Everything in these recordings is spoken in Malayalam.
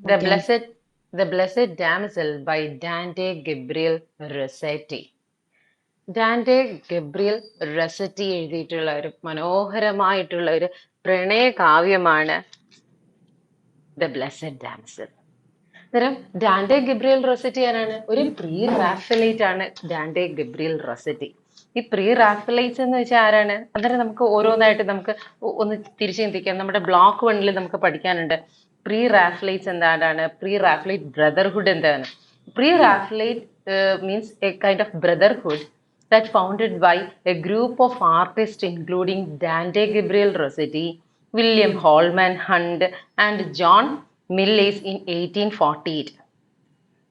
The Okay. Blessed The Blessed Damsel by Dante Gabriel Rossetti. Dante Gabriel Rossetti എഴുതിയിട്ടുള്ള ഒരു മനോഹരമായിട്ടുള്ള ഒരു പ്രണയ കാവ്യമാണ് ദ ബ്ലെസഡ് ഡാംസൽ. അന്നേരം ഡാന്റെ ഗബ്രിയൽ റൊസറ്റി ആരാണ്? ഒരു പ്രീ റാഫലൈറ്റ് ആണ് ഡാന്റെ ഗബ്രിയൽ റൊസറ്റി. ഈ പ്രീ റാഫലൈറ്റ്സ് എന്ന് വെച്ചാൽ ആരാണ്? അന്നേരം നമുക്ക് ഓരോന്നായിട്ട് നമുക്ക് ഒന്ന് തിരിച്ചു ചിന്തിക്കാം. നമ്മുടെ ബ്ലോക്ക് 1 നമുക്ക് പഠിക്കാനുണ്ട്. പ്രീ റാഫലൈറ്റ്സ് എന്താണ്, പ്രീ റാഫലൈറ്റ് ബ്രദർഹുഡ് എന്താണ്. Pre Raphaelite means a kind of brotherhood that founded by a group of artists including Dante Gabriel Rossetti, William Holman Hunt, and John Millais in 1848.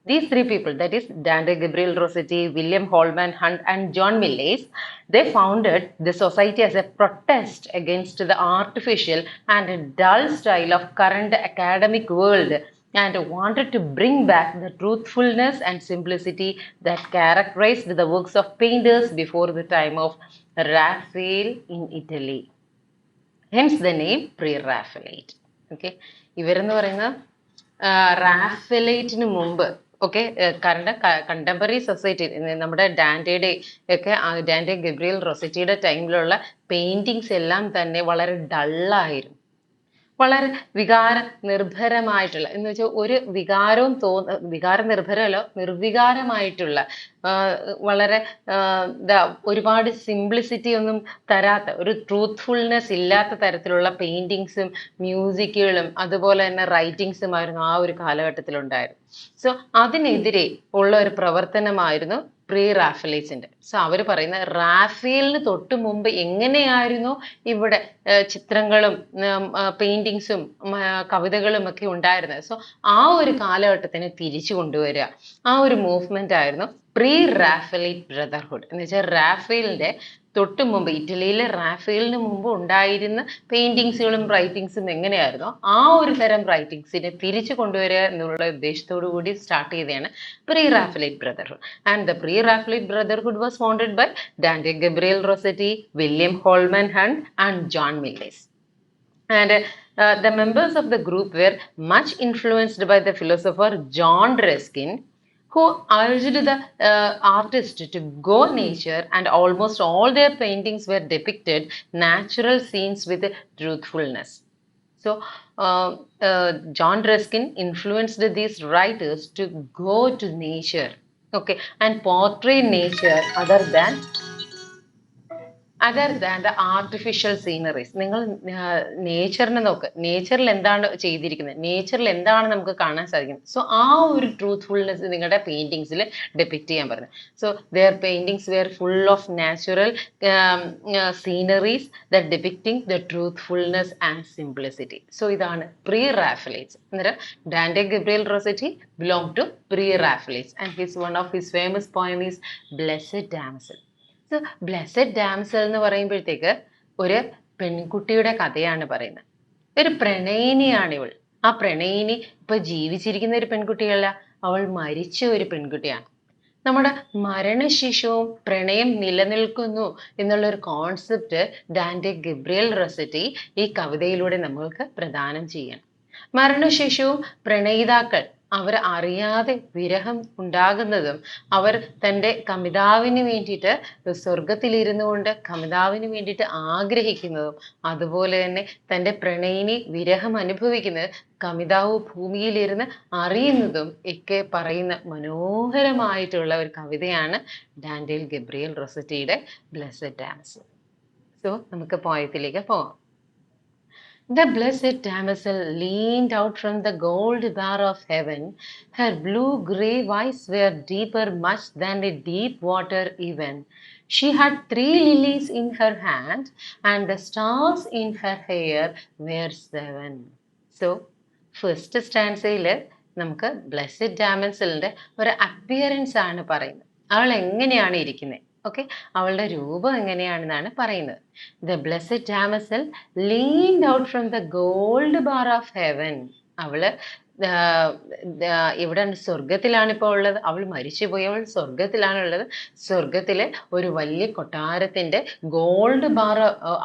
These three people, that is Dante Gabriel Rossetti, William Holman Hunt, and John Millais, they founded the society as a protest against the artificial and dull style of current academic world and wanted to bring back the truthfulness and simplicity that characterized the works of painters before the time of Raphael in Italy. Hence the name Pre-Raphaelite. Okay. ഇവരെന്ന് പറയുന്നത് റാഫലൈറ്റിന് മുമ്പ് ഓക്കെ കണ്ടംപററി സൊസൈറ്റി നമ്മുടെ ഡാന്റെയുടെ ഒക്കെ ഡാന്റെ ഗബ്രിയൽ റൊസറ്റിയുടെ ടൈമിലുള്ള പെയിന്റിങ്സ് എല്ലാം തന്നെ വളരെ ഡള്ളായിരുന്നു. വളരെ വികാര നിർഭരമായിട്ടുള്ള എന്ന് വെച്ചാൽ ഒരു വികാരവും വികാര നിർഭരമല്ല, നിർവികാരമായിട്ടുള്ള വളരെ ഒരുപാട് സിംപ്ലിസിറ്റി ഒന്നും തരാത്ത, ഒരു ട്രൂത്ത്ഫുൾനെസ് ഇല്ലാത്ത തരത്തിലുള്ള പെയിന്റിങ്സും മ്യൂസിക്കുകളും അതുപോലെ തന്നെ റൈറ്റിങ്സും ആയിരുന്നു ആ ഒരു കാലഘട്ടത്തിൽ ഉണ്ടായിരുന്നു. സോ അതിനെതിരെ ഉള്ള ഒരു പ്രവർത്തനമായിരുന്നു പ്രീ റാഫലൈറ്റ്സിന്റെ. സോ അവർ പറയുന്ന റാഫേലിന് തൊട്ട് മുമ്പ് എങ്ങനെയായിരുന്നു ഇവിടെ ചിത്രങ്ങളും പെയിന്റിങ്സും കവിതകളും ഒക്കെ ഉണ്ടായിരുന്നത്. സോ ആ ഒരു കാലഘട്ടത്തിനെ തിരിച്ചു കൊണ്ടുവരിക, ആ ഒരു മൂവ്മെന്റ് ആയിരുന്നു പ്രീ റാഫലൈറ്റ് ബ്രദർഹുഡ്. എന്ന് വെച്ചാൽ റാഫേലിന്റെ തൊട്ട് മുമ്പ്, ഇറ്റലിയിലെ റാഫേലിന് മുമ്പ് ഉണ്ടായിരുന്ന പെയിന്റിങ്സുകളും റൈറ്റിങ്സും എങ്ങനെയായിരുന്നോ ആ ഒരു തരം റൈറ്റിങ്സിനെ തിരിച്ചു കൊണ്ടുവരിക എന്നുള്ള ഉദ്ദേശത്തോടു കൂടി സ്റ്റാർട്ട് ചെയ്തതാണ് pre Raphaelite brotherhood. And the pre Raphaelite brotherhood was founded by Dante Gabriel Rossetti, William Holman Hunt and John Millais. And the members of the group were much influenced by the philosopher John Ruskin, who urged the artist to go nature, and almost all their paintings were depicted natural scenes with truthfulness. So John Ruskin influenced these writers to go to nature, okay, and portray nature other than the artificial sceneries. നിങ്ങൾ നേച്ചറിനെ നോക്ക്, നേച്ചറിൽ എന്താണ് ചെയ്തിരിക്കുന്നത്, നേച്ചറിൽ എന്താണ് നമുക്ക് കാണാൻ സാധിക്കുന്നത്. സോ ആ ഒരു ട്രൂത്ത്ഫുൾനെസ് നിങ്ങളുടെ പെയിന്റിങ്സിൽ ഡെപിക്റ്റ് ചെയ്യാൻ പറഞ്ഞു. So their paintings were full of natural sceneries that depicting the truthfulness and simplicity. So ഇതാണ് പ്രീ റാഫലൈറ്റ്സ്. അന്നേരം Dante Gabriel റൊസറ്റി belonged to pre-Raphaelites, and one of his famous poem is Blessed Damsel. Blessed damsel എന്ന് പറയുമ്പോഴത്തേക്ക് ഒരു പെൺകുട്ടിയുടെ കഥയാണ് പറയുന്നത്. ഒരു പ്രണയിനിയാണ് ഇവൾ. ആ പ്രണയിനി ഇപ്പൊ ജീവിച്ചിരിക്കുന്ന ഒരു പെൺകുട്ടിയല്ല, അവൾ മരിച്ച ഒരു പെൺകുട്ടിയാണ്. നമ്മുടെ മരണശേഷവും പ്രണയം നിലനിൽക്കുന്നു എന്നുള്ള ഒരു കോൺസെപ്റ്റ് ഡാന്റെ ഗബ്രിയൽ റൊസറ്റി ഈ കവിതയിലൂടെ നമ്മൾക്ക് പ്രദാനം ചെയ്യണം. മരണശേഷവും പ്രണയിതാക്കൾ അവർ അറിയാതെ വിരഹം ഉണ്ടാകുന്നതും, അവർ തൻ്റെ കമിതാവിന് വേണ്ടിയിട്ട് സ്വർഗത്തിലിരുന്നു കൊണ്ട് കമിതാവിന് വേണ്ടിയിട്ട് ആഗ്രഹിക്കുന്നതും, അതുപോലെ തന്നെ തൻ്റെ പ്രണയിനി വിരഹം അനുഭവിക്കുന്നത് കമിതാവ് ഭൂമിയിലിരുന്ന് അറിയുന്നതും ഒക്കെ പറയുന്ന മനോഹരമായിട്ടുള്ള ഒരു കവിതയാണ് ഡാന്റേൽ ഗബ്രിയൽ റൊസറ്റിയുടെ ബ്ലെസഡ് ഡാംസൽ. സോ നമുക്ക് പോയത്തിലേക്ക് പോവാം. The blessed damsel leaned out from the gold bar of heaven. Her blue-grey eyes were deeper much than a deep water even. She had 3 lilies in her hand, and the stars in her hair were 7. So, first stanzയിൽ നമുക്ക് ബ്ലെസ്ഡ് ഡാമസലിന്റെ ഒരു അപ്പിയറൻസ് ആണ് പറയുന്നത്. അവൾ എങ്ങനെയാണ് ഇരിക്കുന്നത്, ഓക്കെ, അവളുടെ രൂപം എങ്ങനെയാണെന്നാണ് പറയുന്നത്. The blessed damsel leaned out from the gold bar of heaven. അവള് എവിടെയാണ്? സ്വർഗത്തിലാണ് ഇപ്പോൾ ഉള്ളത്. അവൾ മരിച്ചുപോയി, അവൾ സ്വർഗത്തിലാണുള്ളത്. സ്വർഗത്തിലെ ഒരു വലിയ കൊട്ടാരത്തിന്റെ ഗോൾഡ് ബാർ,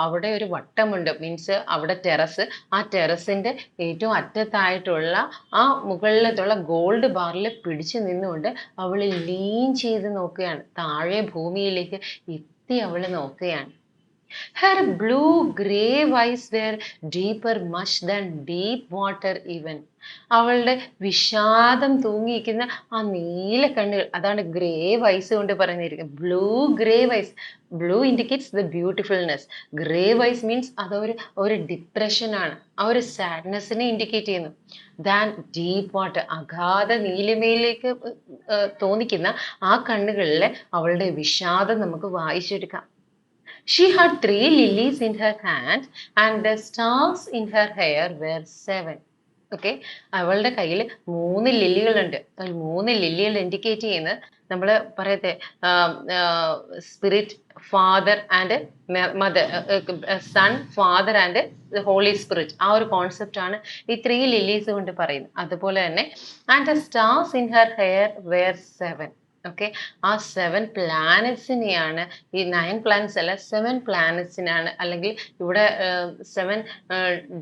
അവിടെ ഒരു വട്ടമുണ്ട്, മീൻസ് അവിടെ ടെറസ്, ആ ടെറസിന്റെ ഏറ്റവും അറ്റത്തായിട്ടുള്ള ആ മുകളിലത്തുള്ള ഗോൾഡ് ബാറിൽ പിടിച്ചു നിന്നുകൊണ്ട് അവൾ ലീൻ ചെയ്ത് നോക്കുകയാണ്, താഴെ ഭൂമിയിലേക്ക് എത്തി അവൾ നോക്കുകയാണ്. Her blue-grey eyes were deeper much than deep water even. അവളുടെ വിഷാദം തൂങ്ങിയിരിക്കുന്ന ആ നീല കണ്ണുകൾ, അതാണ് ഗ്രേ വൈസ് കൊണ്ട് പറഞ്ഞിരിക്കുന്നത്. Blue grey eyes. Blue indicates the beautifulness. Grey eyes means അതൊരു ഒരു ഡിപ്രഷൻ ആണ്, ആ ഒരു സാഡ്നെസ്സിനെ ഇൻഡിക്കേറ്റ് ചെയ്യുന്നു. ദാൻ ഡീപ്പ് വാട്ടർ, അഗാധ നീലിമയിലേക്ക് തോന്നിക്കുന്ന ആ കണ്ണുകളിലെ അവളുടെ വിഷാദം നമുക്ക് വായിച്ചെടുക്കാം. She had 3 lilies in her hand and the stars in her hair were 7. Okay, അവളുടെ കയ്യിൽ 3 ലില്ലികളുണ്ട്. 3 ലില്ലികൾ ഇൻഡിക്കേറ്റ് ചെയ്യുന്നത് നമ്മൾ പറയത്തെ spirit, father and mother, son, father and holy spirit, ആ ഒരു കോൺസെപ്റ്റ് ആണ് ഈ 3 ലില്ലീസ് കൊണ്ട് പറയുന്നത്. അതുപോലെ തന്നെ and the stars in her hair were 7. Okay, ആ 7 പ്ലാനറ്റ്സിനെയാണ്, ഈ 9 പ്ലാനറ്റ്സ് അല്ല, 7 പ്ലാനറ്റ്സിനാണ്, അല്ലെങ്കിൽ ഇവിടെ 7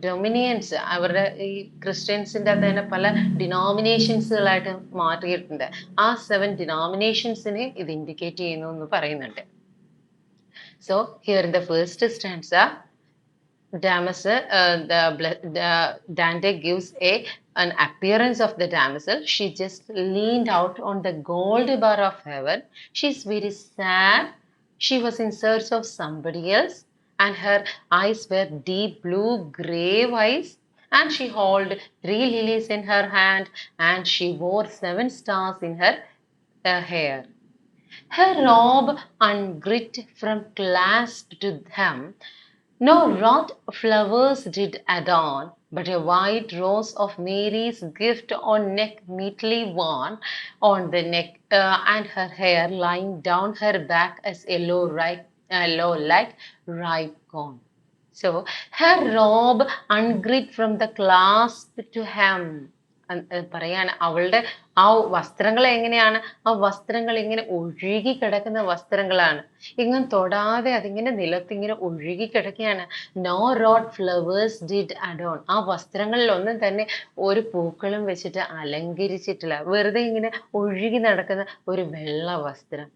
ഡൊമിനിയൻസ്, അവരുടെ ഈ ക്രിസ്ത്യൻസിൻ്റെ അകത്ത് തന്നെ പല ഡിനോമിനേഷൻസുകളായിട്ട് മാറ്റിയിട്ടുണ്ട്. ആ 7 ഡിനോമിനേഷൻസിനെ ഇത് ഇൻഡിക്കേറ്റ് ചെയ്യുന്നു എന്ന് പറയുന്നുണ്ട്. So here in the first stanza, damsel, Dante gives an appearance of the damsel. She just leaned out on the gold bar of heaven. She's very sad. She was in search of somebody else, and her eyes were deep blue gray eyes, and she held 3 lilies in her hand, and she wore 7 stars in her hair. Her robe ungirt from clasp to hem. No wrought flowers did adorn, but a white rose of Mary's gift on neck neatly worn on the neck, and her hair lying down her back as yellow like ripe corn. So her robe ungirt from the clasp to hem. പറയാണ് അവളുടെ ആ വസ്ത്രങ്ങൾ എങ്ങനെയാണ്, ആ വസ്ത്രങ്ങൾ ഇങ്ങനെ ഒഴുകി കിടക്കുന്ന വസ്ത്രങ്ങളാണ്, ഇങ്ങനെ തൊടാതെ അതിങ്ങനെ നിലത്തിങ്ങനെ ഒഴുകി കിടക്കുകയാണ്. No wrought flowers did adorn, ആ വസ്ത്രങ്ങളിൽ ഒന്നും തന്നെ ഒരു പൂക്കളും വെച്ചിട്ട് അലങ്കരിച്ചിട്ടില്ല, വെറുതെ ഇങ്ങനെ ഒഴുകി നടക്കുന്ന ഒരു വെള്ള വസ്ത്രം.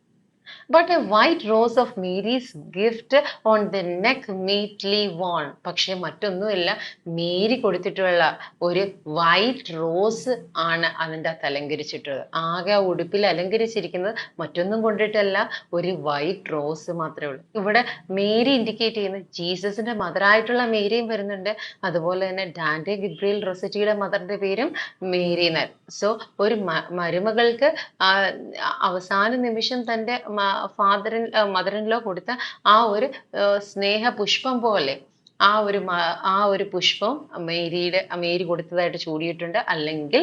But a white rose of Mary's gift on the neck neatly worn. പക്ഷെ മറ്റൊന്നുമില്ല, മേരി കൊടുത്തിട്ടുള്ള ഒരു വൈറ്റ് റോസ് ആണ് അതിൻ്റെ അകത്ത് അലങ്കരിച്ചിട്ടുള്ളത്. ആകെ ആ ഉടുപ്പിൽ അലങ്കരിച്ചിരിക്കുന്നത് മറ്റൊന്നും കൊണ്ടിട്ടല്ല, ഒരു വൈറ്റ് റോസ് മാത്രമേ ഉള്ളൂ. ഇവിടെ മേരി ഇൻഡിക്കേറ്റ് ചെയ്യുന്നത് ജീസസിന്റെ മദറായിട്ടുള്ള മേരിയും വരുന്നുണ്ട്, അതുപോലെ തന്നെ ഡാൻറ്റെ ഗബ്രിയേൽ റൊസറ്റിയുടെ മദറിന്റെ പേരും മേരി എന്നാണ്. സോ ഒരു മരുമകൾക്ക് അവസാന നിമിഷം തൻ്റെ മദറിൻലോ കൊടുത്ത ആ ഒരു സ്നേഹ പുഷ്പം പോലെ ആ ഒരു പുഷ്പം മേരി കൊടുത്തതായിട്ട് ചൂടിയിട്ടുണ്ട്. അല്ലെങ്കിൽ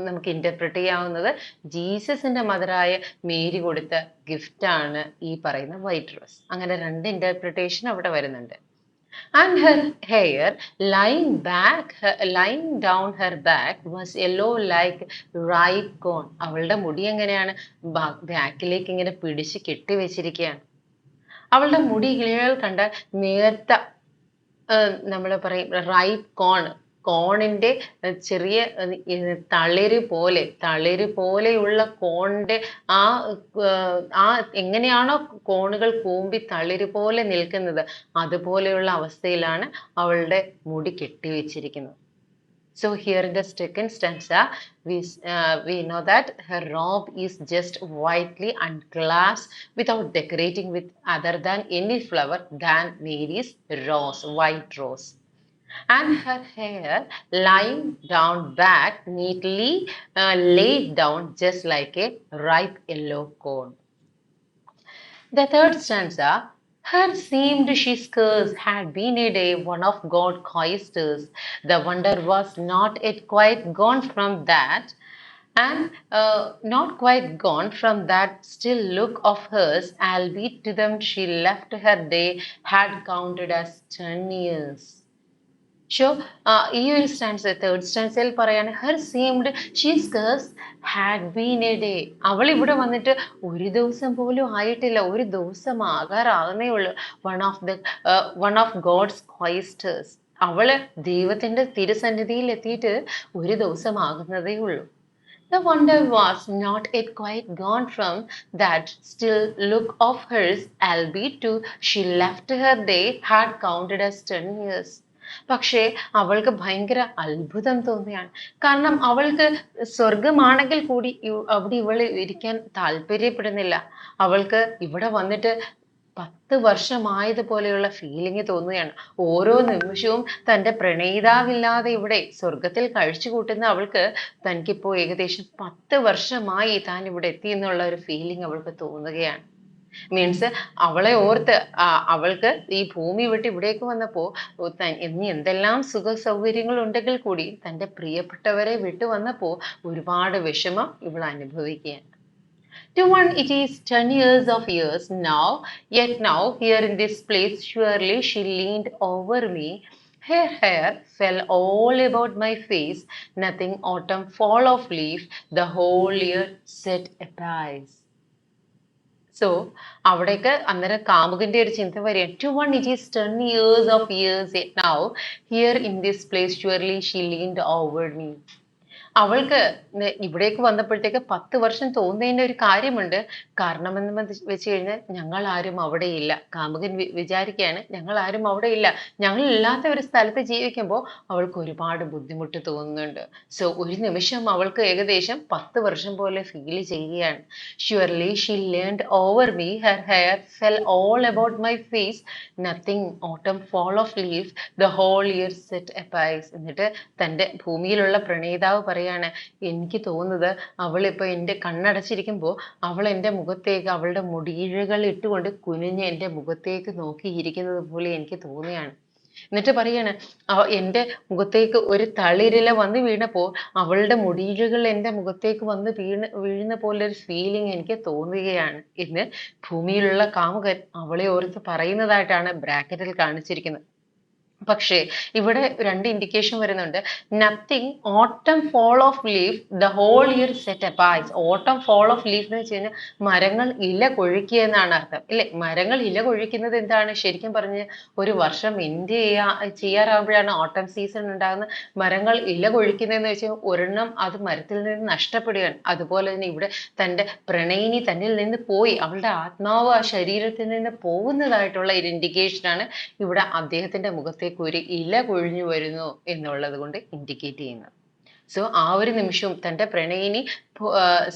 നമുക്ക് ഇന്റർപ്രറ്റ് ചെയ്യാവുന്നത് ജീസസിന്റെ മദറായ മേരി കൊടുത്ത ഗിഫ്റ്റാണ് ഈ പറയുന്ന വൈറ്റ് റോസ്. അങ്ങനെ 2 ഇന്റർപ്രിട്ടേഷൻ അവിടെ വരുന്നുണ്ട്. And her hair lying down her back was yellow like ripe corn. അവളുടെ മുടി എങ്ങനെയാണ്, ബാക്കിലേക്ക് ഇങ്ങനെ പിടിച്ച് കെട്ടി വെച്ചിരിക്കുകയാണ്. അവളുടെ മുടി കിളികൾ കണ്ടാൽ നേർത്ത, നമ്മൾ പറയും റൈപ്പ് കോൺ, കോണിന്റെ ചെറിയ തളിര് പോലെയുള്ള കോണിന്റെ ആ എങ്ങനെയാണോ കോണുകൾ കൂമ്പി തളിര് പോലെ നിൽക്കുന്നത്, അതുപോലെയുള്ള അവസ്ഥയിലാണ് അവളുടെ മുടി കെട്ടിവെച്ചിരിക്കുന്നത്. So here in the second stanza, we know that her robe is just whitely unclasped without decorating with other than any flower than Mary's rose, white rose. And her hair lying down back neatly laid down just like a ripe yellow corn. The third stanza, her seemed she scarce had been a day one of God cloisters. The wonder was not yet quite gone from that, and not quite gone from that still look of hers, albeit to them she left her day had counted as 10 years. Show ഈ ഒരു സ്റ്റാൻസ് തേർഡ് സ്റ്റാൻസയിൽ പറയാണ് her seemed she's curse had been A day. അവൾ ഇവിടെ വന്നിട്ട് ഒരു ദിവസം പോലും ആയിട്ടില്ല, ഒരു ദിവസം ആകാറാകുന്നേ ഉള്ളൂ. One of God's choristers. അവള് ദൈവത്തിന്റെ തിരുസന്നിധിയിൽ എത്തിയിട്ട് ഒരു ദിവസം ആകുന്നതേ ഉള്ളൂ. The wonder was not yet quite gone from that still look of hers, albeit too she left her day had counted as 10 years. പക്ഷേ അവൾക്ക് ഭയങ്കര അത്ഭുതം തോന്നിയാണ്. കാരണം അവൾക്ക് സ്വർഗമാണെങ്കിൽ കൂടി അവിടെ ഇവള് ഇരിക്കാൻ താല്പര്യപ്പെടുന്നില്ല. അവൾക്ക് ഇവിടെ വന്നിട്ട് 10 വർഷമായതുപോലെയുള്ള ഫീലിംഗ് തോന്നുകയാണ്. ഓരോ നിമിഷവും തന്റെ പ്രണയിതാവില്ലാതെ ഇവിടെ സ്വർഗത്തിൽ കഴിച്ചു കൂട്ടുന്ന അവൾക്ക് തനിക്കിപ്പോ ഏകദേശം 10 വർഷമായി താൻ ഇവിടെ എത്തി എന്നുള്ള ഒരു ഫീലിംഗ് അവൾക്ക് തോന്നുകയാണ്. മീൻസ് അവളെ ഓർത്ത് അവൾക്ക് ഈ ഭൂമി വിട്ട് ഇവിടേക്ക് വന്നപ്പോ ഇനി എന്തെല്ലാം സുഖ സൗകര്യങ്ങൾ ഉണ്ടെങ്കിൽ കൂടി തന്റെ പ്രിയപ്പെട്ടവരെ വിട്ടു വന്നപ്പോ ഒരുപാട് വിഷമം ഇവൾ അനുഭവിക്കുകയാണ്. To one it is 10 years of years now, yet now here in this place surely she leaned over me. Her hair fell all about my face, nothing autumn fall of leaf, the whole year set apace. So അവിടേക്ക് അന്നേരം കാമുകന്റെ ഒരു ചിന്ത വരികയാണ്. To one it is 10 years of years yet now here in this place surely she leaned over me. അവൾക്ക് ഇവിടേക്ക് വന്നപ്പോഴത്തേക്ക് 10 വർഷം തോന്നുന്നതിന്റെ ഒരു കാര്യമുണ്ട്. കാരണമെന്ന് വെച്ച് കഴിഞ്ഞാൽ ഞങ്ങൾ ആരും അവിടെ ഇല്ല. കാമുകൻ വിചാരിക്കുകയാണ് ഞങ്ങൾ ആരും അവിടെ ഇല്ല. ഞങ്ങൾ ഇല്ലാത്ത ഒരു സ്ഥലത്ത് ജീവിക്കുമ്പോൾ അവൾക്ക് ഒരുപാട് ബുദ്ധിമുട്ട് തോന്നുന്നുണ്ട്. സോ ഒരു നിമിഷം അവൾക്ക് ഏകദേശം 10 വർഷം പോലെ ഫീൽ ചെയ്യുകയാണ്. Surely she learned over me, her hair fell all about my face, nothing autumn fall of leaves, the whole year set apace. എന്നിട്ട് തന്റെ ഭൂമിയിലുള്ള പ്രണയിതാവ് പറയാണ് എനിക്ക് തോന്നുന്നത് അവൾ ഇപ്പൊ എന്റെ കണ്ണടച്ചിരിക്കുമ്പോ അവൾ എന്റെ മുഖത്തേക്ക് അവളുടെ മുടിയിഴകൾ ഇട്ടുകൊണ്ട് കുനിഞ്ഞ് എന്റെ മുഖത്തേക്ക് നോക്കിയിരിക്കുന്നത് പോലെ എനിക്ക് തോന്നിയാണ്. എന്നിട്ട് പറയാണ് എന്റെ മുഖത്തേക്ക് ഒരു തളിരില വന്ന് വീണപ്പോ അവളുടെ മുടിയിഴകൾ എന്റെ മുഖത്തേക്ക് വന്ന് വീഴുന്ന പോലെ ഒരു ഫീലിംഗ് എനിക്ക് തോന്നുകയാണ് എന്ന് ഭൂമിയിലുള്ള കാമുകൻ അവളെ ഓർത്ത് പറയുന്നതായിട്ടാണ് ബ്രാക്കറ്റിൽ കാണിച്ചിരിക്കുന്നത്. പക്ഷേ ഇവിടെ രണ്ട് ഇൻഡിക്കേഷൻ വരുന്നുണ്ട്. Nothing autumn fall of leaf, the whole year set apace. Autumn fall of leaf എന്ന് വെച്ച് കഴിഞ്ഞാൽ മരങ്ങൾ ഇല കൊഴിക്കുക എന്നാണ് അർത്ഥം, ഇല്ലേ? മരങ്ങൾ ഇല കൊഴിക്കുന്നത് എന്താണ്? ശരിക്കും പറഞ്ഞ് ഒരു വർഷം എൻഡ് ചെയ്യാറാകുമ്പോഴാണ് ഓട്ടം സീസൺ ഉണ്ടാകുന്നത്. മരങ്ങൾ ഇല കൊഴിക്കുന്നതെന്ന് വെച്ചാൽ ഒരെണ്ണം അത് മരത്തിൽ നിന്ന് നഷ്ടപ്പെടുകയാണ്. അതുപോലെ തന്നെ ഇവിടെ തന്റെ പ്രണയിനി തന്നിൽ നിന്ന് പോയി, അവളുടെ ആത്മാവ് ആ ശരീരത്തിൽ നിന്ന് പോകുന്നതായിട്ടുള്ള ഒരു ഇൻഡിക്കേഷൻ ആണ് ഇവിടെ അദ്ദേഹത്തിന്റെ മുഖത്തേക്ക് ഒരു ഇല കൊഴിഞ്ഞു വരുന്നു എന്നുള്ളത് കൊണ്ട് ഇൻഡിക്കേറ്റ് ചെയ്യുന്നത്. സോ ആ ഒരു നിമിഷവും തന്റെ പ്രണയിനി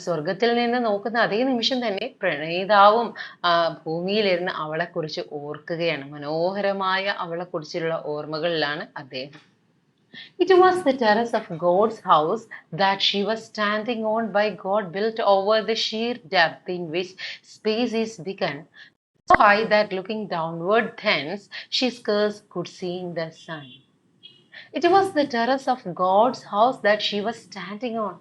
സ്വർഗത്തിൽ നിന്ന് നോക്കുന്ന അതേ നിമിഷം തന്നെ പ്രണയിതാവും ഭൂമിയിലിരുന്ന് അവളെ കുറിച്ച് ഓർക്കുകയാണ്. മനോഹരമായ അവളെ കുറിച്ചുള്ള ഓർമ്മകളിലാണ് അദ്ദേഹം. It was the terrace of God's house that she was standing on, by God built over the sheer depth in which space is begun, so high that looking downward thence she scarce could see the sun. It was the terrace of God's house that she was standing on.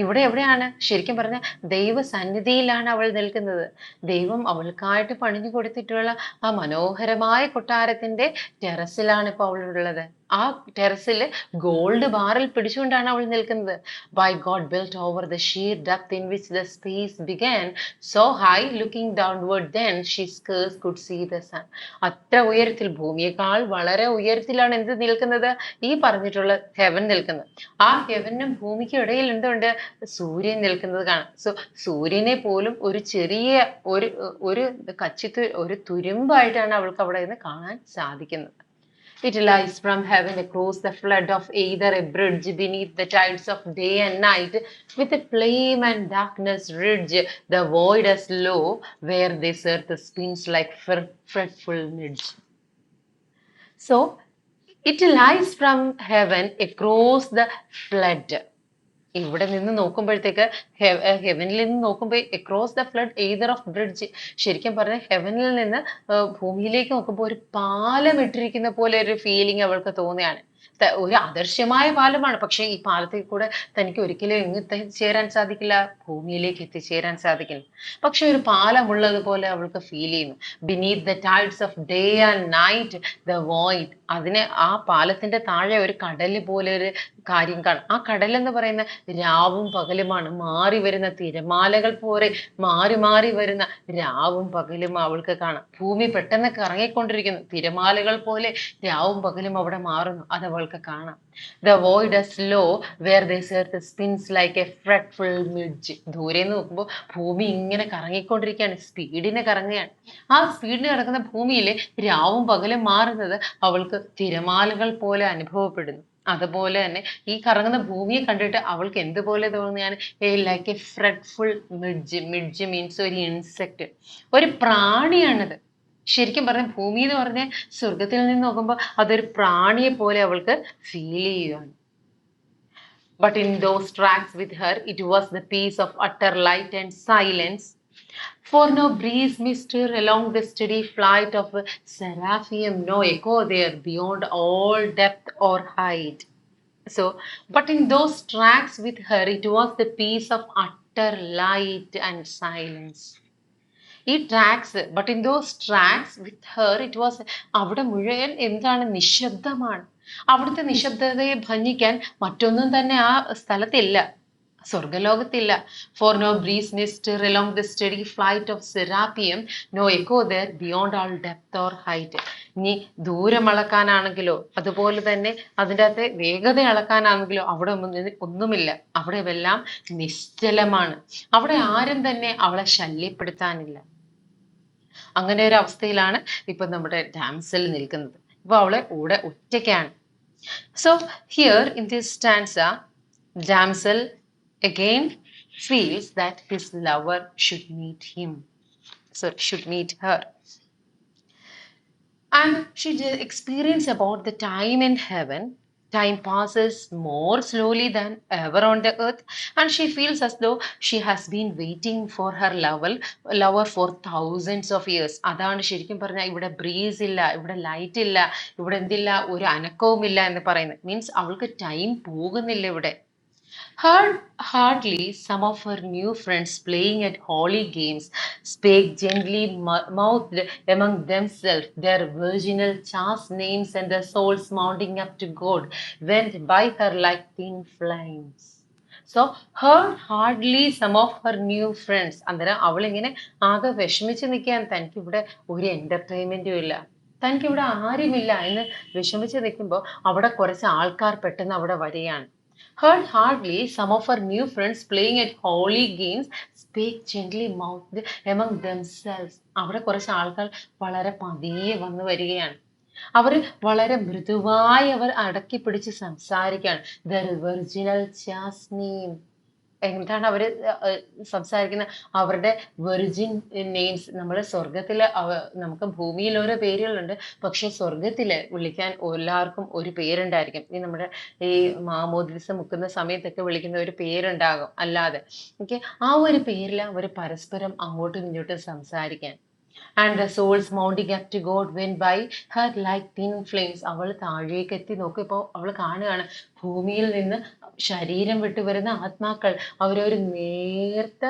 ഇവിടെ എവിടെയാണ്? ശരിക്കും പറഞ്ഞ ദൈവസന്നിധിയിലാണ് അവൾ നിൽക്കുന്നത്. ദൈവം അവൾക്കായിട്ട് പണിഞ്ഞു കൊടുത്തിട്ടുള്ള ആ മനോഹരമായ കൊട്ടാരത്തിന്റെ ടെറസിലാണ് ഇപ്പോൾ അവളുള്ളത്. ആ ടെറസിൽ ഗോൾഡ് ബാറിൽ പിടിച്ചുകൊണ്ടാണ് അവൾ നിൽക്കുന്നത്. By God built over the sheer depth in which the space began, so high looking downward then she scarce could see the sun. അത്ര ഉയരത്തിൽ, ഭൂമിയേക്കാൾ വളരെ ഉയരത്തിലാണ് എന്ത് നിൽക്കുന്നത്? ഈ പറഞ്ഞിട്ടുള്ള ഹെവൻ നിൽക്കുന്നത്. ആ ഹെവനും ഭൂമിക്കും ഇടയിൽ എന്തുണ്ട്? സൂര്യൻ നിൽക്കുന്നത് കാണാം. സോ സൂര്യനെ പോലും ഒരു ചെറിയ ഒരു ഒരു തുരുമ്പായിട്ടാണ് അവൾക്ക് അവിടെ നിന്ന് കാണാൻ സാധിക്കുന്നത്. It lies from heaven across the flood of either a bridge beneath the tides of day and night, with a flame and darkness ridge the void as low, where this earth spins like fretful midge. So it lies from heaven across the flood. ഇവിടെ നിന്ന് നോക്കുമ്പോഴത്തേക്ക് ഹെവനിൽ നിന്ന് നോക്കുമ്പോൾ across the flood either of bridge, ശരിക്കും പറഞ്ഞാൽ ഹെവനിൽ നിന്ന് ഭൂമിയിലേക്ക് നോക്കുമ്പോൾ ഒരു പാലം ഇട്ടിരിക്കുന്ന പോലെ ഒരു ഫീലിംഗ് അവൾക്ക് തോന്നുകയാണ്. ഒരു അദൃശ്യമായ പാലമാണ്. പക്ഷെ ഈ പാലത്തിൽ കൂടെ തനിക്ക് ഒരിക്കലും എത്തിച്ചേരാൻ സാധിക്കില്ല, ഭൂമിയിലേക്ക് എത്തിച്ചേരാൻ സാധിക്കില്ല. പക്ഷെ ഒരു പാലമുള്ളതുപോലെ അവൾക്ക് ഫീൽ ചെയ്യുന്നു. Beneath the tides off day and night the void. ആ പാലത്തിന്റെ താഴെ ഒരു കടല് പോലെ ഒരു കാര്യം കാണും. ആ കടൽ എന്ന് പറയുന്ന രാവും പകലുമാണ്. മാറി വരുന്ന തിരമാലകൾ പോലെ മാറി മാറി വരുന്ന രാവും പകലും അവൾക്ക് കാണാം. ഭൂമി പെട്ടെന്ന് കറങ്ങിക്കൊണ്ടിരിക്കുന്നു. തിരമാലകൾ പോലെ രാവും പകലും അവിടെ മാറുന്നു. അത് അവൾക്ക് കാണാം. The void is low where this earth spins like a fretful midge. ദൂരെ നിന്ന് നോക്കുമ്പോൾ ഭൂമി ഇങ്ങനെ കറങ്ങിക്കൊണ്ടിരിക്കുകയാണ്, സ്പീഡിന് കറങ്ങുകയാണ്. ആ സ്പീഡിന് കിടക്കുന്ന ഭൂമിയിലെ രാവും പകലും മാറുന്നത് അവൾക്ക് തിരമാലകൾ പോലെ അനുഭവപ്പെടുന്നു. അതുപോലെ തന്നെ ഈ കറങ്ങുന്ന ഭൂമിയെ കണ്ടിട്ട് അവൾക്ക് എന്തുപോലെ തോന്നുകയാണ്? Like a fretful midge. Midge means ഒരു ഇൻസെക്ട്, ഒരു പ്രാണിയാണത്. ശരിക്കും പറഞ്ഞ ഭൂമി എന്ന് പറഞ്ഞ സ്വർഗത്തിൽ നിന്ന് നോക്കുമ്പോൾ അതൊരു പ്രാണിയെ പോലെ അവൾക്ക് ഫീൽ ചെയ്യുകയാണ്. But in those tracks with her, it was the peace of utter light and silence. For no breeze missed her along the steady flight of a seraphim, no echo there beyond all depth or height. So, but in those tracks with her, it was the peace of utter light and silence. ഈ tracks, but in those tracks with her it was, അവിടെ മുഴുവൻ എന്താണ്? നിശബ്ദമാണ്. അവിടുത്തെ നിശബ്ദതയെ ഭഞ്ജിക്കാൻ മറ്റൊന്നും തന്നെ ആ സ്ഥലത്തില്ല, സ്വർഗലോകത്തില്ല. For no breeze mister along the steady flight of seraphim, no echo there beyond all depth or height. ഇനി ദൂരം അളക്കാനാണെങ്കിലോ അതുപോലെ തന്നെ അതിൻ്റെ അകത്തെ വേഗത അളക്കാനാണെങ്കിലോ അവിടെ ഒന്നുമില്ല. അവിടെ എല്ലാം നിശ്ചലമാണ്. അവിടെ ആരും തന്നെ അവളെ ശല്യപ്പെടുത്താനില്ല. അങ്ങനെ ഒരു അവസ്ഥയിലാണ് ഇപ്പൊ നമ്മുടെ ഡാംസൽ നിൽക്കുന്നത്. ഇപ്പൊ അവളെ കൂടെ ഒറ്റയ്ക്കാണ്. So here in this stanza, damsel again feels that his lover should meet him, so should meet her, and she experience about the time in heaven. Time passes more slowly than ever on the earth, and she feels as though she has been waiting for her lover for thousands of years. അതാണ് ശരിക്കും പറഞ്ഞാൽ ഇവിടെ ബ്രീസ് ഇല്ല, ഇവിടെ ലൈറ്റ് ഇല്ല, ഇവിടെ എന്തില്ല, ഒരു അനക്കവും ഇല്ല എന്ന് പറയുന്നത്. മീൻസ് അവൾക്ക് ടൈം പോകുന്നില്ല ഇവിടെ. Heard hardly some of her new friends playing at holy games spake gently mouthed among themselves their virginal chaste names, and their souls mounting up to God went by her like thin flames. So heard hardly some of her new friends. അന്നേരം അവളിങ്ങനെ ആകെ വിഷമിച്ച് നിൽക്കാൻ, തനിക്കിവിടെ ഒരു എന്റർടൈൻമെന്റും ഇല്ല, തനിക്കിവിടെ ആരുമില്ല എന്ന് വിഷമിച്ച് നിൽക്കുമ്പോൾ അവിടെ കുറച്ച് ആൾക്കാർ പെട്ടെന്ന് അവിടെ വരികയാണ്. Heard hardly some of her new friends playing at holy games spake gently mouthed among themselves. അവിടെ കുറച്ച് ആൾക്കാർ വളരെ പതിയെ വന്നു വരികയാണ്. അവർ വളരെ മൃദുവായി അവർ അടക്കി പിടിച്ച് സംസാരിക്കുകയാണ്. Their virginal chaste name. എന്താണ് അവര് സംസാരിക്കുന്ന? അവരുടെ വെർജിൻ നെയിംസ്. നമ്മുടെ സ്വർഗത്തില് നമുക്ക് ഭൂമിയിൽ ഓരോ പേരുകളുണ്ട്, പക്ഷെ സ്വർഗത്തില് വിളിക്കാൻ എല്ലാവർക്കും ഒരു പേരുണ്ടായിരിക്കും. ഈ നമ്മുടെ ഈ മാമോദിസം മുക്കുന്ന സമയത്തൊക്കെ വിളിക്കുന്ന ഒരു പേരുണ്ടാകും അല്ലാതെ. ഓക്കെ, ആ ഒരു പേരിൽ അവർ പരസ്പരം അങ്ങോട്ടും ഇങ്ങോട്ടും സംസാരിക്കാൻ. And the souls mounting up to God went by her like thin flames. അവൾ താഴേക്ക് എത്തി നോക്കിയപ്പോൾ അവൾ കാണുകയാണ് ഭൂമിയിൽ നിന്ന് ശരീരം വിട്ടു വരുന്ന ആത്മാക്കൾ അവരൊരു നേർത്ത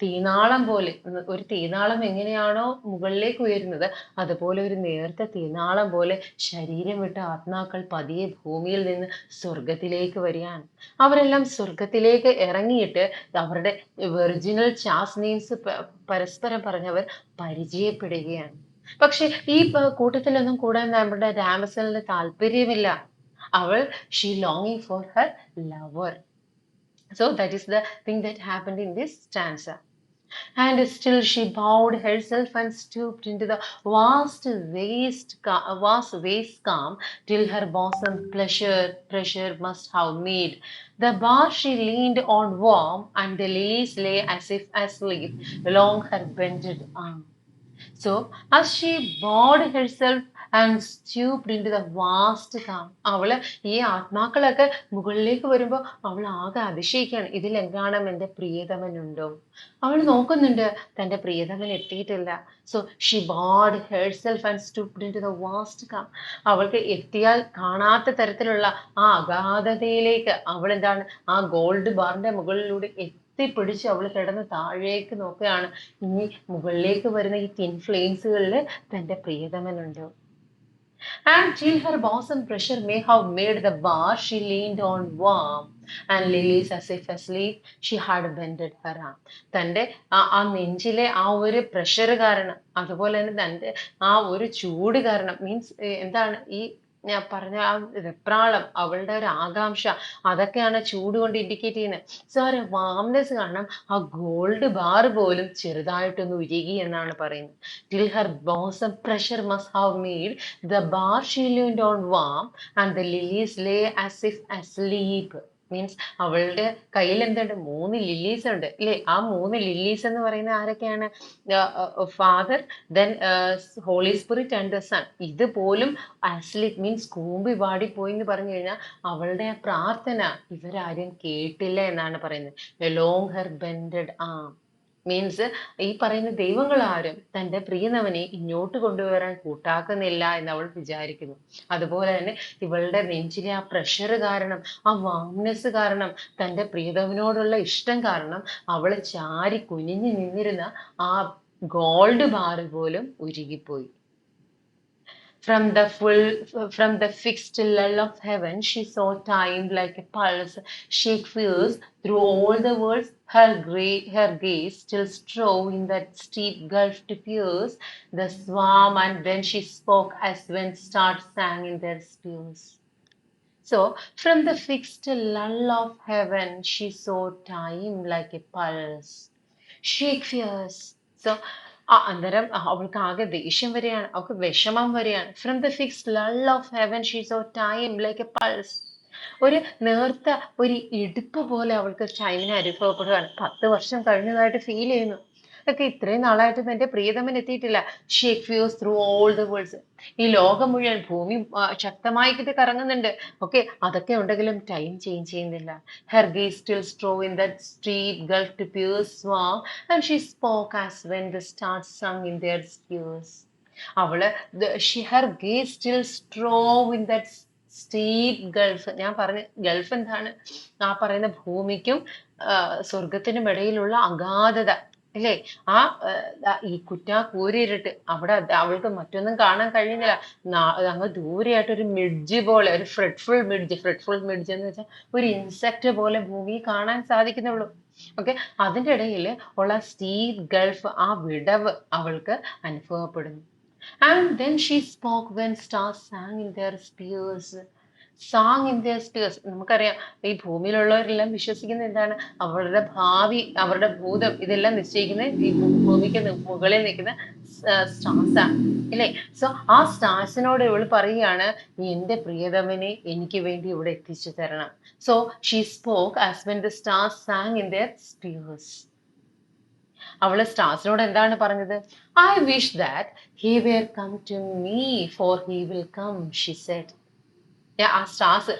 തീനാളം പോലെ. ഒരു തീനാളം എങ്ങനെയാണോ മുകളിലേക്ക് ഉയരുന്നത് അതുപോലെ ഒരു നേർത്ത തീനാളം പോലെ ശരീരം വിട്ട ആത്മാക്കൾ പതിയെ ഭൂമിയിൽ നിന്ന് സ്വർഗത്തിലേക്ക് വരികയാണ്. അവരെല്ലാം സ്വർഗത്തിലേക്ക് ഇറങ്ങിയിട്ട് അവരുടെ വെർജിനൽ ചാസ് നെയിംസ് പരസ്പരം പറഞ്ഞവർ പരിചയപ്പെടുകയാണ്. പക്ഷെ ഈ കൂട്ടത്തിലൊന്നും കൂടാൻ നമ്മുടെ ഡാമസലിന് താല്പര്യമില്ല. അവൾ she longing for her lover. So that is the thing that happened in this stanza. And still she bowed herself and stooped into the vast waste calm, till her bosom pressure must have made. The bar she leaned on warm, and the lilies lay as if asleep along her bended arm. So, as she bowed herself and stooped into the vast calm, അവള് ഈ ആത്മാക്കളൊക്കെ മുകളിലേക്ക് വരുമ്പോ അവൾ ആകെ അതിശയിക്കാണ്. ഇതിലെങ്ങാനും എന്റെ പ്രിയതമനുണ്ടോ? അവൾ നോക്കുന്നുണ്ട്, തന്റെ പ്രിയതമൻ എത്തിയിട്ടില്ല. So she bowed herself and stooped into the vast calm. അവൾക്ക് എത്തിയാൽ കാണാത്ത തരത്തിലുള്ള ആ അഗാധതയിലേക്ക് അവൾ എന്താണ് ആ ഗോൾഡ് ബാറിന്റെ മുകളിലൂടെ എത്തിപ്പിടിച്ച് അവൾ കിടന്ന് താഴേക്ക് നോക്കുകയാണ്. ഇനി മുകളിലേക്ക് വരുന്ന ഈ തിൻ ഫ്ലെയിംസുകളിൽ തന്റെ പ്രിയതമനുണ്ട്. And till her bosom pressure may have made the bar, she leaned on warm and lilies as if asleep, she had bended her arm. തന്റെ ആ നെഞ്ചിലെ ആ ഒരു പ്രഷർ കാരണം, അതുപോലെ തന്നെ തന്റെ ആ ഒരു ചൂട് കാരണം, മീൻസ് എന്താണ് ഈ ഞാൻ പറഞ്ഞ ആ വെപ്രാളം, അവളുടെ ഒരു ആകാംക്ഷ, അതൊക്കെയാണ് ചൂട് കൊണ്ട് ഇൻഡിക്കേറ്റ് ചെയ്യുന്നത്. സോ ആ ഒരു വാംനെസ് കാരണം ആ ഗോൾഡ് ബാർ പോലും ചെറുതായിട്ടൊന്ന് ഉരുകി എന്നാണ് പറയുന്നത്. Till her bosom pressure must have made the bar, she leaned on warm and the lilies lay as if asleep. Means അവളുടെ കയ്യിൽ എന്തുണ്ട്, 3 ലില്ലീസ് ഉണ്ട് ഇല്ലേ? ആ 3 ലില്ലീസ് എന്ന് പറയുന്ന ആരൊക്കെയാണ്? Father, then holy spirit and the son. ഇതുപോലും അസ്ലീപ് മീൻസ് കൂമ്പി വാടിപ്പോയി എന്ന് പറഞ്ഞു കഴിഞ്ഞാൽ അവളുടെ പ്രാർത്ഥന ഇവരാരും കേട്ടില്ല എന്നാണ് പറയുന്നത്. Along her bended arm means ഈ പറയുന്ന ദൈവങ്ങൾ ആരും തന്റെ പ്രിയനവനെ ഇങ്ങോട്ട് കൊണ്ടുവരാൻ കൂട്ടാക്കുന്നില്ല എന്ന് അവൾ വിചാരിക്കുന്നു. അതുപോലെ തന്നെ ഇവളുടെ നെഞ്ചിലെ ആ പ്രഷർ കാരണം, ആ വാംനെസ് കാരണം, തന്റെ പ്രിയതവനോടുള്ള ഇഷ്ടം കാരണം അവള് ചാരി കുനിഞ്ഞു നിന്നിരുന്ന ആ ഗോൾഡ് ബാർ പോലും ഉരുകിപ്പോയി. From the fixed lull of heaven, she saw time like a pulse shake fierce through all the worlds. Her gaze still strove in that steep gulf to pierce the swarm, and then she spoke as when stars sang in their spears. So, from the fixed lull of heaven, she saw time like a pulse shake fierce. So, അന്നേരം അവൾക്ക് ആകെ ദേഷ്യം വരികയാണ്, അവൾക്ക് വിഷമം വരികയാണ്. From the fixed lull of heaven she saw time like a pulse. ഒരു നേർത്ത ഒരു ഇടുപ്പ് പോലെ അവൾക്ക് ടൈമിനെ അനുഭവപ്പെടുകയാണ്. 10 വർഷം കഴിഞ്ഞതായിട്ട് ഫീൽ ചെയ്യുന്നു. ഒക്കെ ഇത്രയും നാളായിട്ടും എന്റെ പ്രിയതമൻ എത്തിയിട്ടില്ല. Shake fierce through all the worlds. ഈ ലോകം മുഴുവൻ, ഭൂമി ശക്തമായിട്ട് കറങ്ങുന്നുണ്ട്. ഓക്കെ, അതൊക്കെ ഉണ്ടെങ്കിലും ടൈം ചേഞ്ച് ചെയ്യുന്നില്ല. Her gaze still strove in that street gulf to pierce swam and she spoke as when the stars sung in their spheres. അവള് her gaze still strove in that street gulf. ഞാൻ പറഞ്ഞ ഗൾഫ് എന്താണ്? ആ പറയുന്ന ഭൂമിക്കും സ്വർഗത്തിനും ഇടയിലുള്ള അഗാധത അല്ലേ? ആ ഈ കൂരിരുട്ട്, അവിടെ അവൾക്ക് മറ്റൊന്നും കാണാൻ കഴിയുന്നില്ല. അങ്ങ് ദൂരെയായിട്ട് ഒരു മിഡ്ജ് പോലെ, ഒരു ഫ്രെഡ്ഫുൾ മിഡ്ജ് എന്ന് വെച്ചാൽ ഒരു ഇൻസെക്ട് പോലെ ഭൂമി കാണാൻ സാധിക്കുന്നുള്ളൂ. ഓക്കെ, അതിൻ്റെ ഇടയിൽ ഉള്ള സ്റ്റീറ്റ് ഗൾഫ്, ആ വിടവ് അവൾക്ക് അനുഭവപ്പെടുന്നു. And then she spoke when stars sang in their spears. Sang in their spears. നമുക്കറിയാം ഈ ഭൂമിയിലുള്ളവരെല്ലാം വിശ്വസിക്കുന്നത് എന്താണ്? അവരുടെ ഭാവി, അവരുടെ ഭൂതം, ഇതെല്ലാം നിശ്ചയിക്കുന്നത് ഈ ഭൂമിക്ക് മുകളിൽ നിൽക്കുന്ന സ്റ്റാർസ് ആണ് ഇല്ലേ? സോ ആ സ്റ്റാർസിനോട് ഇവൾ പറയുകയാണ്, എന്റെ പ്രിയതമനെ എനിക്ക് വേണ്ടി ഇവിടെ എത്തിച്ചു തരണം. So she spoke as when the stars sang in their spears. അവള് സ്റ്റാർസിനോട് എന്താണ് പറഞ്ഞത്? I wish that he were come to me for he will come, she said. ആ സ്റ്റാർസ്,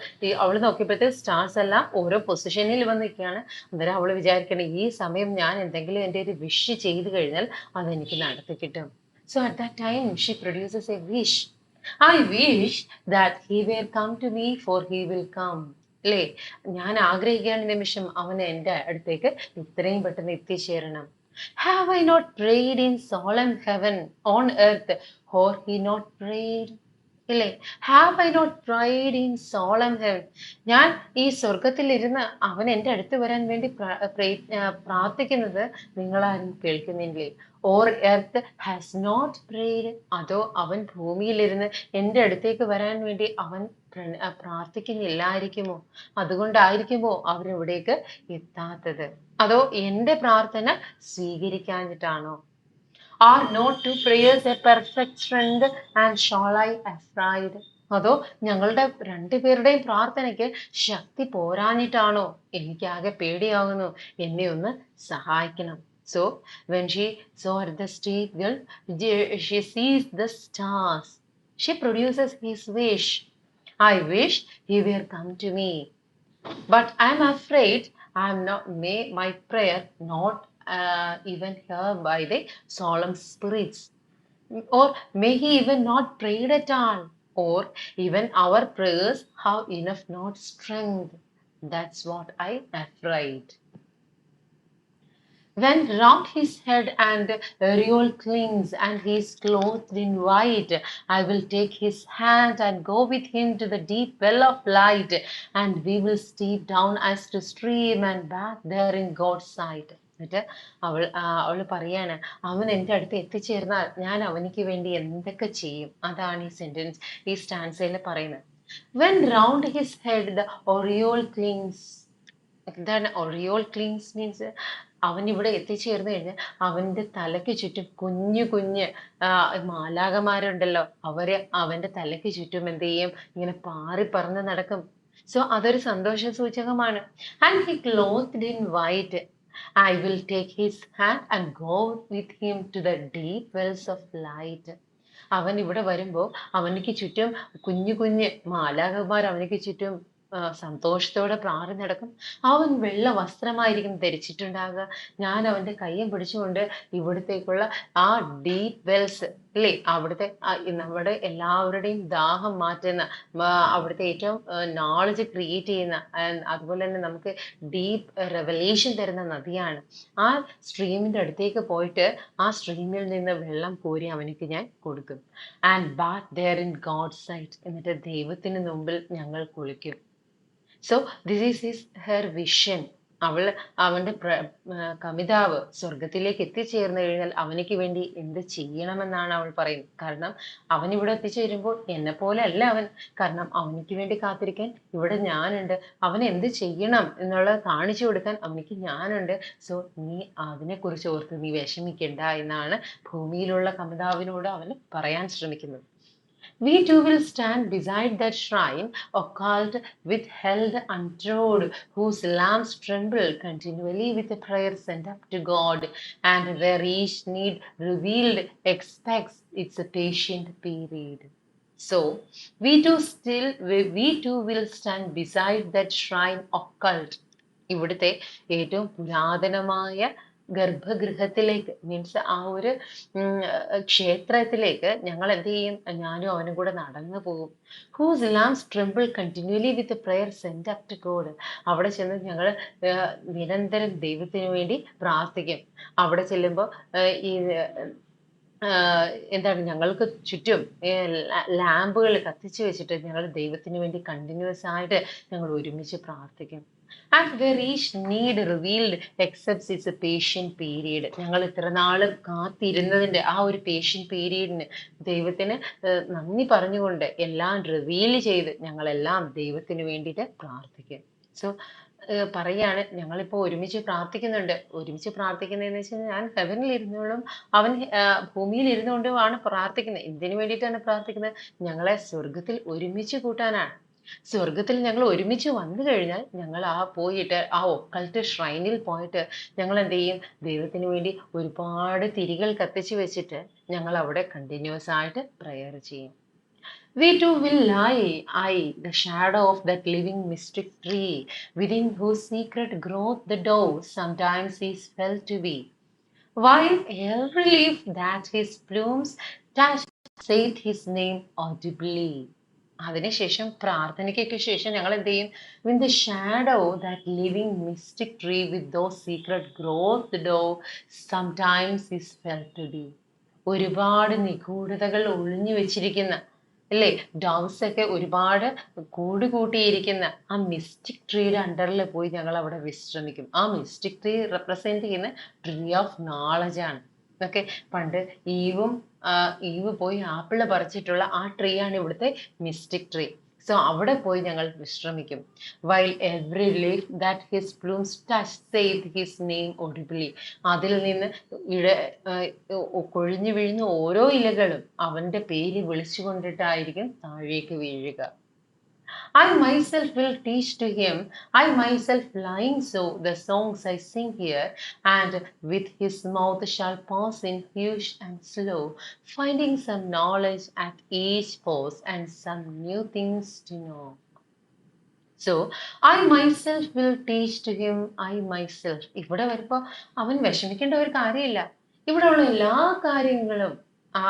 അവള് നോക്കിയപ്പോഴത്തെ സ്റ്റാർസ് എല്ലാം ഓരോ പൊസിഷനിൽ വന്ന് നിൽക്കുകയാണ്. അന്നേരം അവള് വിചാരിക്കണം, ഈ സമയം ഞാൻ എന്തെങ്കിലും എൻ്റെ ഒരു വിഷ് ചെയ്തു കഴിഞ്ഞാൽ അതെനിക്ക് നടത്തി കിട്ടും. So at that time she produces a wish. I wish that he were come to me for he will come. അല്ലേ? ഞാൻ ആഗ്രഹിക്കുകയാണ് നിമിഷം അവൻ എൻ്റെ അടുത്തേക്ക് ഇത്രയും പെട്ടെന്ന് എത്തിച്ചേരണം. Have I not prayed in solemn heaven on earth, or he not prayed? ഇല്ലേ? Have I not prayed in solemn heaven. ഞാൻ ഈ സ്വർഗത്തിൽ ഇരുന്ന് അവൻ എൻ്റെ അടുത്ത് വരാൻ വേണ്ടി പ്രാർത്ഥിക്കുന്നത് നിങ്ങളാരും കേൾക്കുന്നില്ലേ? Or earth has not prayed. അതോ അവൻ ഭൂമിയിലിരുന്ന് എൻ്റെ അടുത്തേക്ക് വരാൻ വേണ്ടി അവൻ പ്രാർത്ഥിക്കുന്നില്ലായിരിക്കുമോ? അതുകൊണ്ടായിരിക്കുമോ അവരിവിടേക്ക് എത്താത്തത്? അതോ എൻ്റെ പ്രാർത്ഥന സ്വീകരിക്കാഞ്ഞിട്ടാണോ? Are not two prayers a perfect strength, and shall I afraid? അതോ ഞങ്ങളുടെ രണ്ടുപേരുടെയും പ്രാർത്ഥനയ്ക്ക് ശക്തി പോരാഞ്ഞിട്ടാണോ? എനിക്കാകെ പേടിയാകുന്നു, എന്നെ ഒന്ന് സഹായിക്കണം. So when she saw at the street girl, she sees the stars. She produces his wish. I wish he will come to me. But I'm afraid I'm not, may my prayer not even heard by the solemn spirits. Or may he even not prayed at all. Or even our prayers have enough not strength. That's what I afraid. When round his head and aureole clings, and he is clothed in white, I will take his hand and go with him to the deep well of light, and we will steep down as to stream and bath there in God's sight. എന്നിട്ട് അവൾ പറയാണ്, അവൻ എൻ്റെ അടുത്ത് എത്തിച്ചേർന്നാൽ ഞാൻ അവനിക്ക് വേണ്ടി എന്തൊക്കെ ചെയ്യും. അതാണ് ഈ സെന്റൻസ്, ഈ സ്റ്റാൻസയിൽ പറയുന്നത്. When round his head the aureole clings. എന്താണ് ഒറിയോൾ ക്ലീൻസ് മീൻസ്? അവൻ ഇവിടെ എത്തിച്ചേർന്ന് കഴിഞ്ഞാൽ അവന്റെ തലയ്ക്ക് ചുറ്റും കുഞ്ഞു കുഞ്ഞ് മാലാകമാരുണ്ടല്ലോ, അവര് അവന്റെ തലയ്ക്ക് ചുറ്റും എന്ത് ചെയ്യും? ഇങ്ങനെ പാറി പറന്ന് നടക്കും. സോ അതൊരു സന്തോഷ സൂചകമാണ്. And he clothed in white, I will take his hand and go with him to the deep wells of light. അവൻ ഇവിടെ വരുമ്പോ അവനിക്ക് ചുറ്റും കുഞ്ഞു കുഞ്ഞ് മാലാകമാർ അവനിക്ക് ചുറ്റും സന്തോഷത്തോടെ പ്രാറി നടക്കും. അവൻ വെള്ള വസ്ത്രമായിരിക്കും ധരിച്ചിട്ടുണ്ടാകുക. ഞാൻ അവന്റെ കയ്യും പിടിച്ചുകൊണ്ട് ഇവിടത്തേക്കുള്ള ആ ഡീപ് വെൽസ് അല്ലേ, അവിടുത്തെ നമ്മുടെ എല്ലാവരുടെയും ദാഹം മാറ്റുന്ന, അവിടുത്തെ ഏറ്റവും നോളജ് ക്രിയേറ്റ് ചെയ്യുന്ന, അതുപോലെ തന്നെ നമുക്ക് ഡീപ്പ് റെവലേഷൻ തരുന്ന നദിയാണ്. ആ സ്ട്രീമിന്റെ അടുത്തേക്ക് പോയിട്ട് ആ സ്ട്രീമിൽ നിന്ന് വെള്ളം കോരി അവനിക്ക് ഞാൻ കൊടുക്കും. And bathe there in God sight. എന്നിട്ട് ദൈവത്തിന് മുമ്പിൽ ഞങ്ങൾ കുളിക്കും. So this is her vision. അവന്റെ കമിതാവ് സ്വർഗത്തിലേക്ക് എത്തിച്ചേർന്ന് കഴിഞ്ഞാൽ അവനിക്ക് വേണ്ടി എന്ത് ചെയ്യണമെന്നാണ് അവൾ പറയുന്നത്. കാരണം അവൻ ഇവിടെ എത്തിച്ചേരുമ്പോൾ എന്നെ പോലെ അല്ല അവൻ. കാരണം അവനിക്ക് വേണ്ടി കാത്തിരിക്കാൻ ഇവിടെ ഞാനുണ്ട്. അവൻ എന്ത് ചെയ്യണം എന്നുള്ളത് കാണിച്ചു കൊടുക്കാൻ അവനിക്ക് ഞാനുണ്ട്. സോ നീ അതിനെക്കുറിച്ച് ഓർത്ത് നീ വിഷമിക്കണ്ട എന്നാണ് ഭൂമിയിലുള്ള കമിതാവിനോട് അവൻ പറയാൻ ശ്രമിക്കുന്നത്. We too will stand beside that shrine, occult, withheld, untrod, whose lamps tremble continually with a prayer sent up to God, and where each need revealed expects its patient period. So, we too will stand beside that shrine occult. ഇവിടുത്തെ ഏറ്റവും പുരാതനമായ ഗർഭഗൃഹത്തിലേക്ക്, മീൻസ് ആ ഒരു ക്ഷേത്രത്തിലേക്ക് ഞങ്ങൾ എന്ത് ചെയ്യും? ഞാനും അവനും കൂടെ നടന്നു പോകും. Whose lamps tremble continually with prayer send up to God. അവിടെ ചെന്ന് ഞങ്ങൾ നിരന്തരം ദൈവത്തിന് വേണ്ടി പ്രാർത്ഥിക്കും. അവിടെ ചെല്ലുമ്പോൾ ഈ എന്താണ്, ഞങ്ങൾക്ക് ചുറ്റും ലാമ്പുകൾ കത്തിച്ചു വെച്ചിട്ട് ഞങ്ങൾ ദൈവത്തിന് വേണ്ടി കണ്ടിന്യൂസ് ആയിട്ട് ഞങ്ങൾ ഒരുമിച്ച് പ്രാർത്ഥിക്കും. And where each need revealed accepts its patient period. ഞങ്ങൾ ഇത്ര നാളും കാത്തിരുന്നതിന്റെ ആ ഒരു പേഷ്യന്റ് പീരീഡിന് ദൈവത്തിന് നന്ദി പറഞ്ഞുകൊണ്ട് എല്ലാം റിവീൽ ചെയ്ത് ഞങ്ങളെല്ലാം ദൈവത്തിന് വേണ്ടിയിട്ട് പ്രാർത്ഥിക്കും. സോ പറയാണ്, ഞങ്ങളിപ്പോൾ ഒരുമിച്ച് പ്രാർത്ഥിക്കുന്നുണ്ട്. ഒരുമിച്ച് പ്രാർത്ഥിക്കുന്നതെന്ന് വെച്ചാൽ ഞാൻ ഹെവനിൽ ഇരുന്നോളും, അവൻ ഭൂമിയിൽ ഇരുന്നുകൊണ്ടുമാണ് പ്രാർത്ഥിക്കുന്നത്. എന്തിനു വേണ്ടിയിട്ടാണ് പ്രാർത്ഥിക്കുന്നത്? ഞങ്ങളെ സ്വർഗത്തിൽ ഒരുമിച്ച് കൂട്ടാനാണ്. സ്വർഗത്തിൽ ഞങ്ങൾ ഒരുമിച്ച് വന്നു കഴിഞ്ഞാൽ ഞങ്ങൾ പോയിട്ട് ആ ഒക്കൾട്ട് ഷ്രൈനിൽ പോയിട്ട് ഞങ്ങൾ എന്ത് ചെയ്യും? ദൈവത്തിന് വേണ്ടി ഒരുപാട് തിരികൾ കത്തിച്ച് വെച്ചിട്ട് ഞങ്ങൾ അവിടെ കണ്ടിന്യൂസ് ആയിട്ട് പ്രയർ ചെയ്യും. We too will lie, the shadow of that living mystic tree, within whose secret growth the dove sometimes is felt to be. While every leaf that his plumes touch saith his name audibly. അതിനുശേഷം പ്രാർത്ഥനയ്ക്കൊക്കെ ശേഷം ഞങ്ങൾ എന്ത് ചെയ്യും? In the shadow that living mystic tree with those secret growth dove sometimes is felt to be. ഒരുപാട് നിഗൂഢതകൾ ഒളിഞ്ഞു വെച്ചിരിക്കുന്ന, അല്ലേ, ഡോവ്സ് ഒക്കെ ഒരുപാട് കൂട്ടിയിരിക്കുന്ന ആ മിസ്റ്റിക് ട്രീയുടെ അണ്ടറിൽ പോയി ഞങ്ങൾ അവിടെ വിശ്രമിക്കും. ആ മിസ്റ്റിക് ട്രീ റെപ്രസെന്റ് ചെയ്യുന്ന ട്രീ ഓഫ് നോളജ് ആണ്. ഓക്കെ, പണ്ട് ഈവ് പോയി ആപ്പിള് പറിച്ചിട്ടുള്ള ആ ട്രീ ആണ് ഇവിടുത്തെ മിസ്റ്റിക് ട്രീ. സോ അവിടെ പോയി ഞങ്ങൾ വിശ്രമിക്കും. While every leaf that his plumes touch saith his name audibly. അതിൽ നിന്ന് കൊഴിഞ്ഞു വീഴുന്ന ഓരോ ഇലകളും അവന്റെ പേര് വിളിച്ചുകൊണ്ടിട്ടായിരിക്കും താഴേക്ക് വീഴുക. I myself will teach to him, I myself lying so, the songs I sing here, and with his mouth shall pass in huge and slow, finding some knowledge at each pause and some new things to know. So I myself will teach to him, I myself. ഇവിടെ വരുമ്പോൾ അവൻ വിഷമിക്കേണ്ട ഒരു കാര്യമില്ല. ഇവിടെയുള്ള എല്ലാ കാര്യങ്ങളും ആ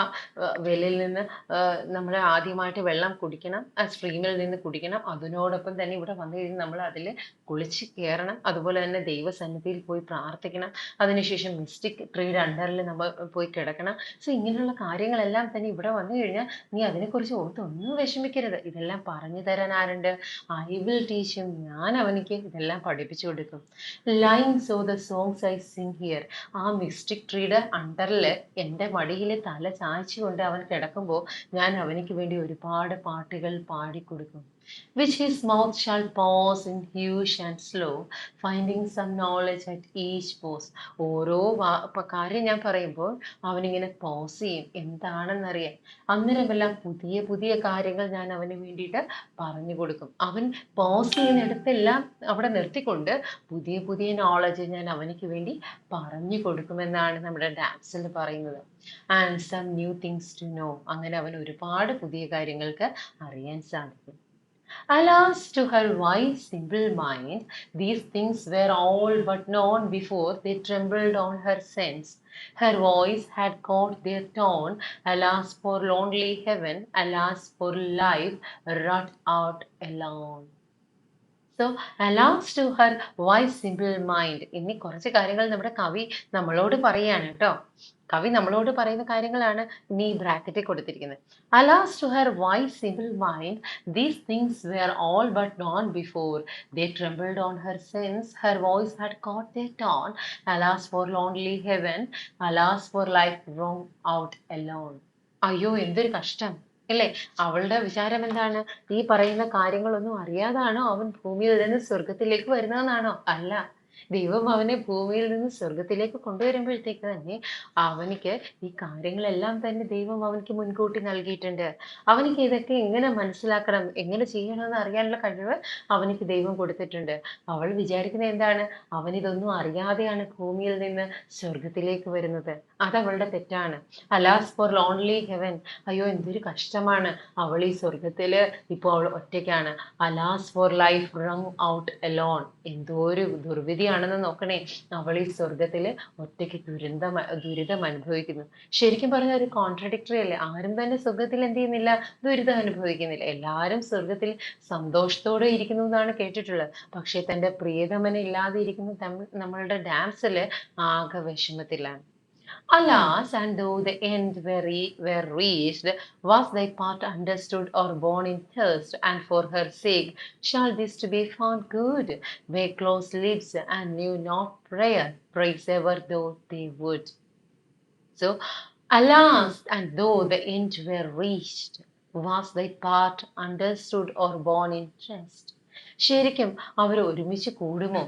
വെളിയിൽ നിന്ന് നമ്മൾ ആദ്യമായിട്ട് വെള്ളം കുടിക്കണം, ആ സ്ട്രീമിൽ നിന്ന് കുടിക്കണം. അതിനോടൊപ്പം തന്നെ ഇവിടെ വന്നു കഴിഞ്ഞാൽ നമ്മൾ അതിൽ കുളിച്ച് കയറണം. അതുപോലെ തന്നെ ദൈവസന്നിധിയിൽ പോയി പ്രാർത്ഥിക്കണം. അതിനുശേഷം മിസ്റ്റിക് ട്രീയുടെ അണ്ടറിൽ നമ്മൾ പോയി കിടക്കണം. സോ ഇങ്ങനെയുള്ള കാര്യങ്ങളെല്ലാം തന്നെ ഇവിടെ വന്നു കഴിഞ്ഞാൽ നീ അതിനെക്കുറിച്ച് ഓർത്തൊന്നും വിഷമിക്കരുത്. ഇതെല്ലാം പറഞ്ഞു തരാൻ ആരുണ്ട്? I will teach him. ഞാൻ അവനിക്ക് ഇതെല്ലാം പഠിപ്പിച്ചു കൊടുക്കും. Lines of the songs I Singh here. ആ മിസ്റ്റിക് ട്രീയുടെ അണ്ടറിൽ എൻ്റെ മടിയിൽ തല ചായ്ച്ചുകൊണ്ട് അവൻ കിടക്കുമ്പോൾ ഞാൻ അവനിക്ക് വേണ്ടി ഒരുപാട് പാട്ടുകൾ പാടിക്കൊടുക്കും. which his mouth shall pause in huge and slow, finding some knowledge at each pause. ഓരോ കാര്യം ഞാൻ പറയുമ്പോൾ അവനിങ്ങനെ പോസ് ചെയ്യും, എന്താണെന്നറിയാൻ. അന്നേരമെല്ലാം പുതിയ പുതിയ കാര്യങ്ങൾ ഞാൻ അവന് വേണ്ടിയിട്ട് പറഞ്ഞു കൊടുക്കും. അവൻ പോസ് ചെയ്യുന്നിടത്തെല്ലാം അവിടെ നിർത്തിക്കൊണ്ട് പുതിയ പുതിയ നോളജ് ഞാൻ അവനിക്ക് വേണ്ടി പറഞ്ഞു കൊടുക്കുമെന്നാണ് നമ്മുടെ ഡാൻസിൽ പറയുന്നത്. And some new things to know. അങ്ങനെ അവൻ ഒരുപാട് പുതിയ കാര്യങ്ങൾക്ക് അറിയാൻ സാധിക്കും. Alas, to her wise, simple mind, these things were all but known before they trembled on her sense. Her voice had caught their tone. Alas for lonely heaven, alas for life rut out alone. So alas to her wise simple mind. ഇനി കുറച്ച് കാര്യങ്ങൾ നമ്മുടെ കവി നമ്മളോട് പറയാണ് കേട്ടോ. കവി നമ്മളോട് പറയുന്ന കാര്യങ്ങളാണ് ഇനി ഈ ബ്രാക്കറ്റിൽ കൊടുത്തിരിക്കുന്നത്. Alas to her wise simple mind, these things were all but known before they trembled on her sense. Her voice had caught their tone. Alas for lonely heaven, alas for life wrung out alone. അയ്യോ എന്തൊരു കഷ്ടം അല്ലേ? അവളുടെ വിചാരം എന്താണ്? ഈ പറയുന്ന കാര്യങ്ങളൊന്നും അറിയാതാണോ അവൻ ഭൂമിയിൽ നിന്ന് സ്വർഗത്തിലേക്ക് വരുന്നതെന്നാണോ? അല്ല. ദൈവം അവനെ ഭൂമിയിൽ നിന്ന് സ്വർഗത്തിലേക്ക് കൊണ്ടുവരുമ്പോഴത്തേക്ക് തന്നെ അവനിക്ക് ഈ കാര്യങ്ങളെല്ലാം തന്നെ ദൈവം അവനിക്ക് മുൻകൂട്ടി നൽകിയിട്ടുണ്ട്. അവനിക്ക് ഇതൊക്കെ എങ്ങനെ മനസ്സിലാക്കണം, എങ്ങനെ ചെയ്യണമെന്ന് അറിയാനുള്ള കഴിവ് അവനിക്ക് ദൈവം കൊടുത്തിട്ടുണ്ട്. അവൾ വിചാരിക്കുന്നത് എന്താണ്? അവനിതൊന്നും അറിയാതെയാണ് ഭൂമിയിൽ നിന്ന് സ്വർഗത്തിലേക്ക് വരുന്നത്. അതവളുടെ തെറ്റാണ്. Alas for lonely heaven. അയ്യോ എന്തൊരു കഷ്ടമാണ്, അവൾ ഈ സ്വർഗത്തില് ഇപ്പോൾ അവൾ ഒറ്റയ്ക്കാണ്. Alas for life wrung out alone. എന്തോ ഒരു ദുർവിധിയാണെന്ന് നോക്കണേ. അവൾ ഈ സ്വർഗത്തില് ഒറ്റയ്ക്ക് ദുരിതം അനുഭവിക്കുന്നു. ശരിക്കും പറഞ്ഞ ഒരു കോൺട്രഡിക്ടറി അല്ലേ? ആരും തന്നെ സ്വർഗത്തിൽ എന്ത് ചെയ്യുന്നില്ല, ദുരിതം അനുഭവിക്കുന്നില്ല. എല്ലാവരും സ്വർഗത്തിൽ സന്തോഷത്തോടെ ഇരിക്കുന്നു എന്നാണ് കേട്ടിട്ടുള്ളത്. പക്ഷെ തൻ്റെ പ്രിയതമനെ ഇല്ലാതെ ഇരിക്കുന്ന നമ്മളുടെ ഡാൻസില് ആകെ വിഷമത്തിലാണ്. Alas, and though the end were reached, was thy part understood or born in thirst, and for her sake shall this to be found good, where close lips and knew not prayer, praise ever though they would. So, alas, and though the end were reached, was thy part understood or born in trust. ശരിക്കും അവർ ഒരുമിച്ച് കൂടുമോ?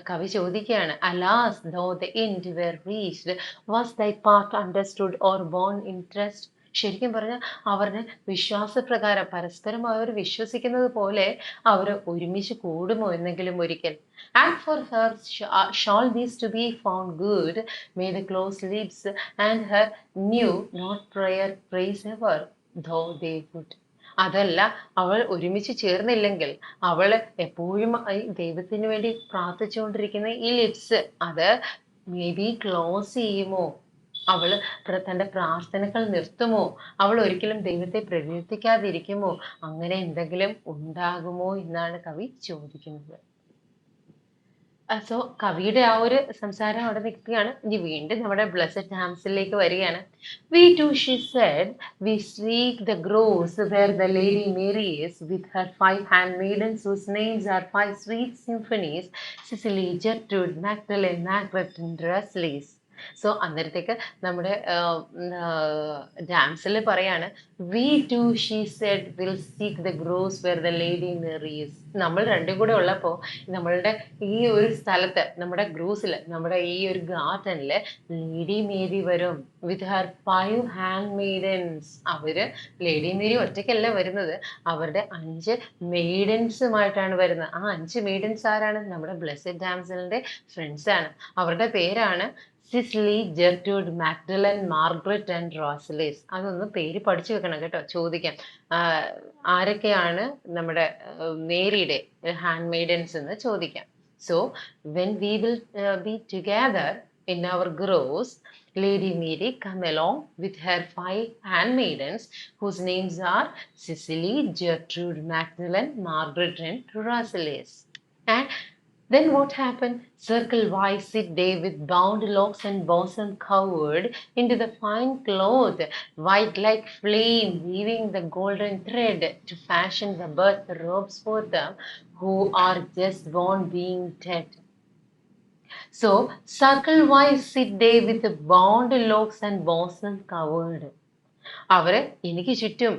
കവി ചോദിക്കുകയാണ്. Alas though the end were reached, was thy part understood or borne in trust. ശരിക്കും പറഞ്ഞാൽ അവരുടെ വിശ്വാസപ്രകാരം പരസ്പരം അവർ വിശ്വസിക്കുന്നത് പോലെ അവർ ഒരുമിച്ച് കൂടുമോ എന്നെങ്കിലും ഒരിക്കൽ. And for her shall these to be found good, may the close lips and her new not prayer price ever though they would. അതല്ല, അവൾ ഒരുമിച്ച് ചേർന്നില്ലെങ്കിൽ അവൾ എപ്പോഴും ദൈവത്തിന് വേണ്ടി പ്രാർത്ഥിച്ചുകൊണ്ടിരിക്കുന്ന ഈ ലിപ്സ് അത് മേ ബി ക്ലോസ് ചെയ്യുമോ? അവൾ തൻ്റെ പ്രാർത്ഥനകൾ നിർത്തുമോ? അവൾ ഒരിക്കലും ദൈവത്തെ പ്രകീർത്തിക്കാതിരിക്കുമോ? അങ്ങനെ എന്തെങ്കിലും ഉണ്ടാകുമോ എന്നാണ് കവി ചോദിക്കുന്നത്. സോ കവിയുടെ ആ ഒരു സംസാരം അവിടെ നിൽക്കുകയാണ്. ഇനി വീണ്ടും നമ്മുടെ ബ്ലെസ്സഡ് ഡാംസിലേക്ക് വരികയാണ്. We too, she said, we seek the groves where the Lady Mary is, with her 5 handmaidens whose names are 5 sweet symphonies, Cicely, Gertrude, Magdalene, Margaret, and Reslis. So അന്നേരത്തേക്ക് നമ്മുടെ ഡാൻസിൽ പറയാണ്, We too, she said, will seek the groves where the lady Mary is. നമ്മൾ രണ്ടും കൂടെ ഉള്ളപ്പോ നമ്മളുടെ ഈ ഒരു സ്ഥലത്ത്, നമ്മുടെ ഗ്രൂസിൽ, നമ്മുടെ ഈ ഒരു ഗാർഡനില് ലേഡി മേരി വരും വിത്ത് ഹർ 5 ഹാൻഡ് മെയ്ഡൻസ്. അവര് ലേഡി മേരി ഒറ്റയ്ക്കല്ല വരുന്നത്, അവരുടെ 5 മെയ്ഡൻസുമായിട്ടാണ് വരുന്നത്. ആ 5 മെയ്ഡൻസ് ആരാണ്? നമ്മുടെ ബ്ലെസ്സഡ് ഡാംസലിന്റെ ഫ്രണ്ട്സ് ആണ്. അവരുടെ പേരാണ് സിസ്ലി, ജെർട്രൂഡ്, മാഗ്ഡലൻ, മാർഗ്രറ്റ് ആൻഡ് റോസലിസ്. അതൊന്ന് പേര് പഠിച്ചു വെക്കണം കേട്ടോ, ചോദിക്കാം. ആരൊക്കെയാണ് നമ്മുടെ മേരിയുടെ ഹാൻഡ് മെയ്ഡൻസ് എന്ന് ചോദിക്കാം. So when we will be together in our groves, Lady Mary come along with her 5 handmaidens whose names are Cicely, Gertrude, Magdalene, Margaret and Rosalis. And then what happened? Circle-wise sit they with bound locks and bosom covered into the fine cloth, white like flame, weaving the golden thread to fashion the birth robes for them who are just born being dead. So, circle-wise sit they with bound locks and bosom covered. അവര് എനിക്ക് ചുറ്റും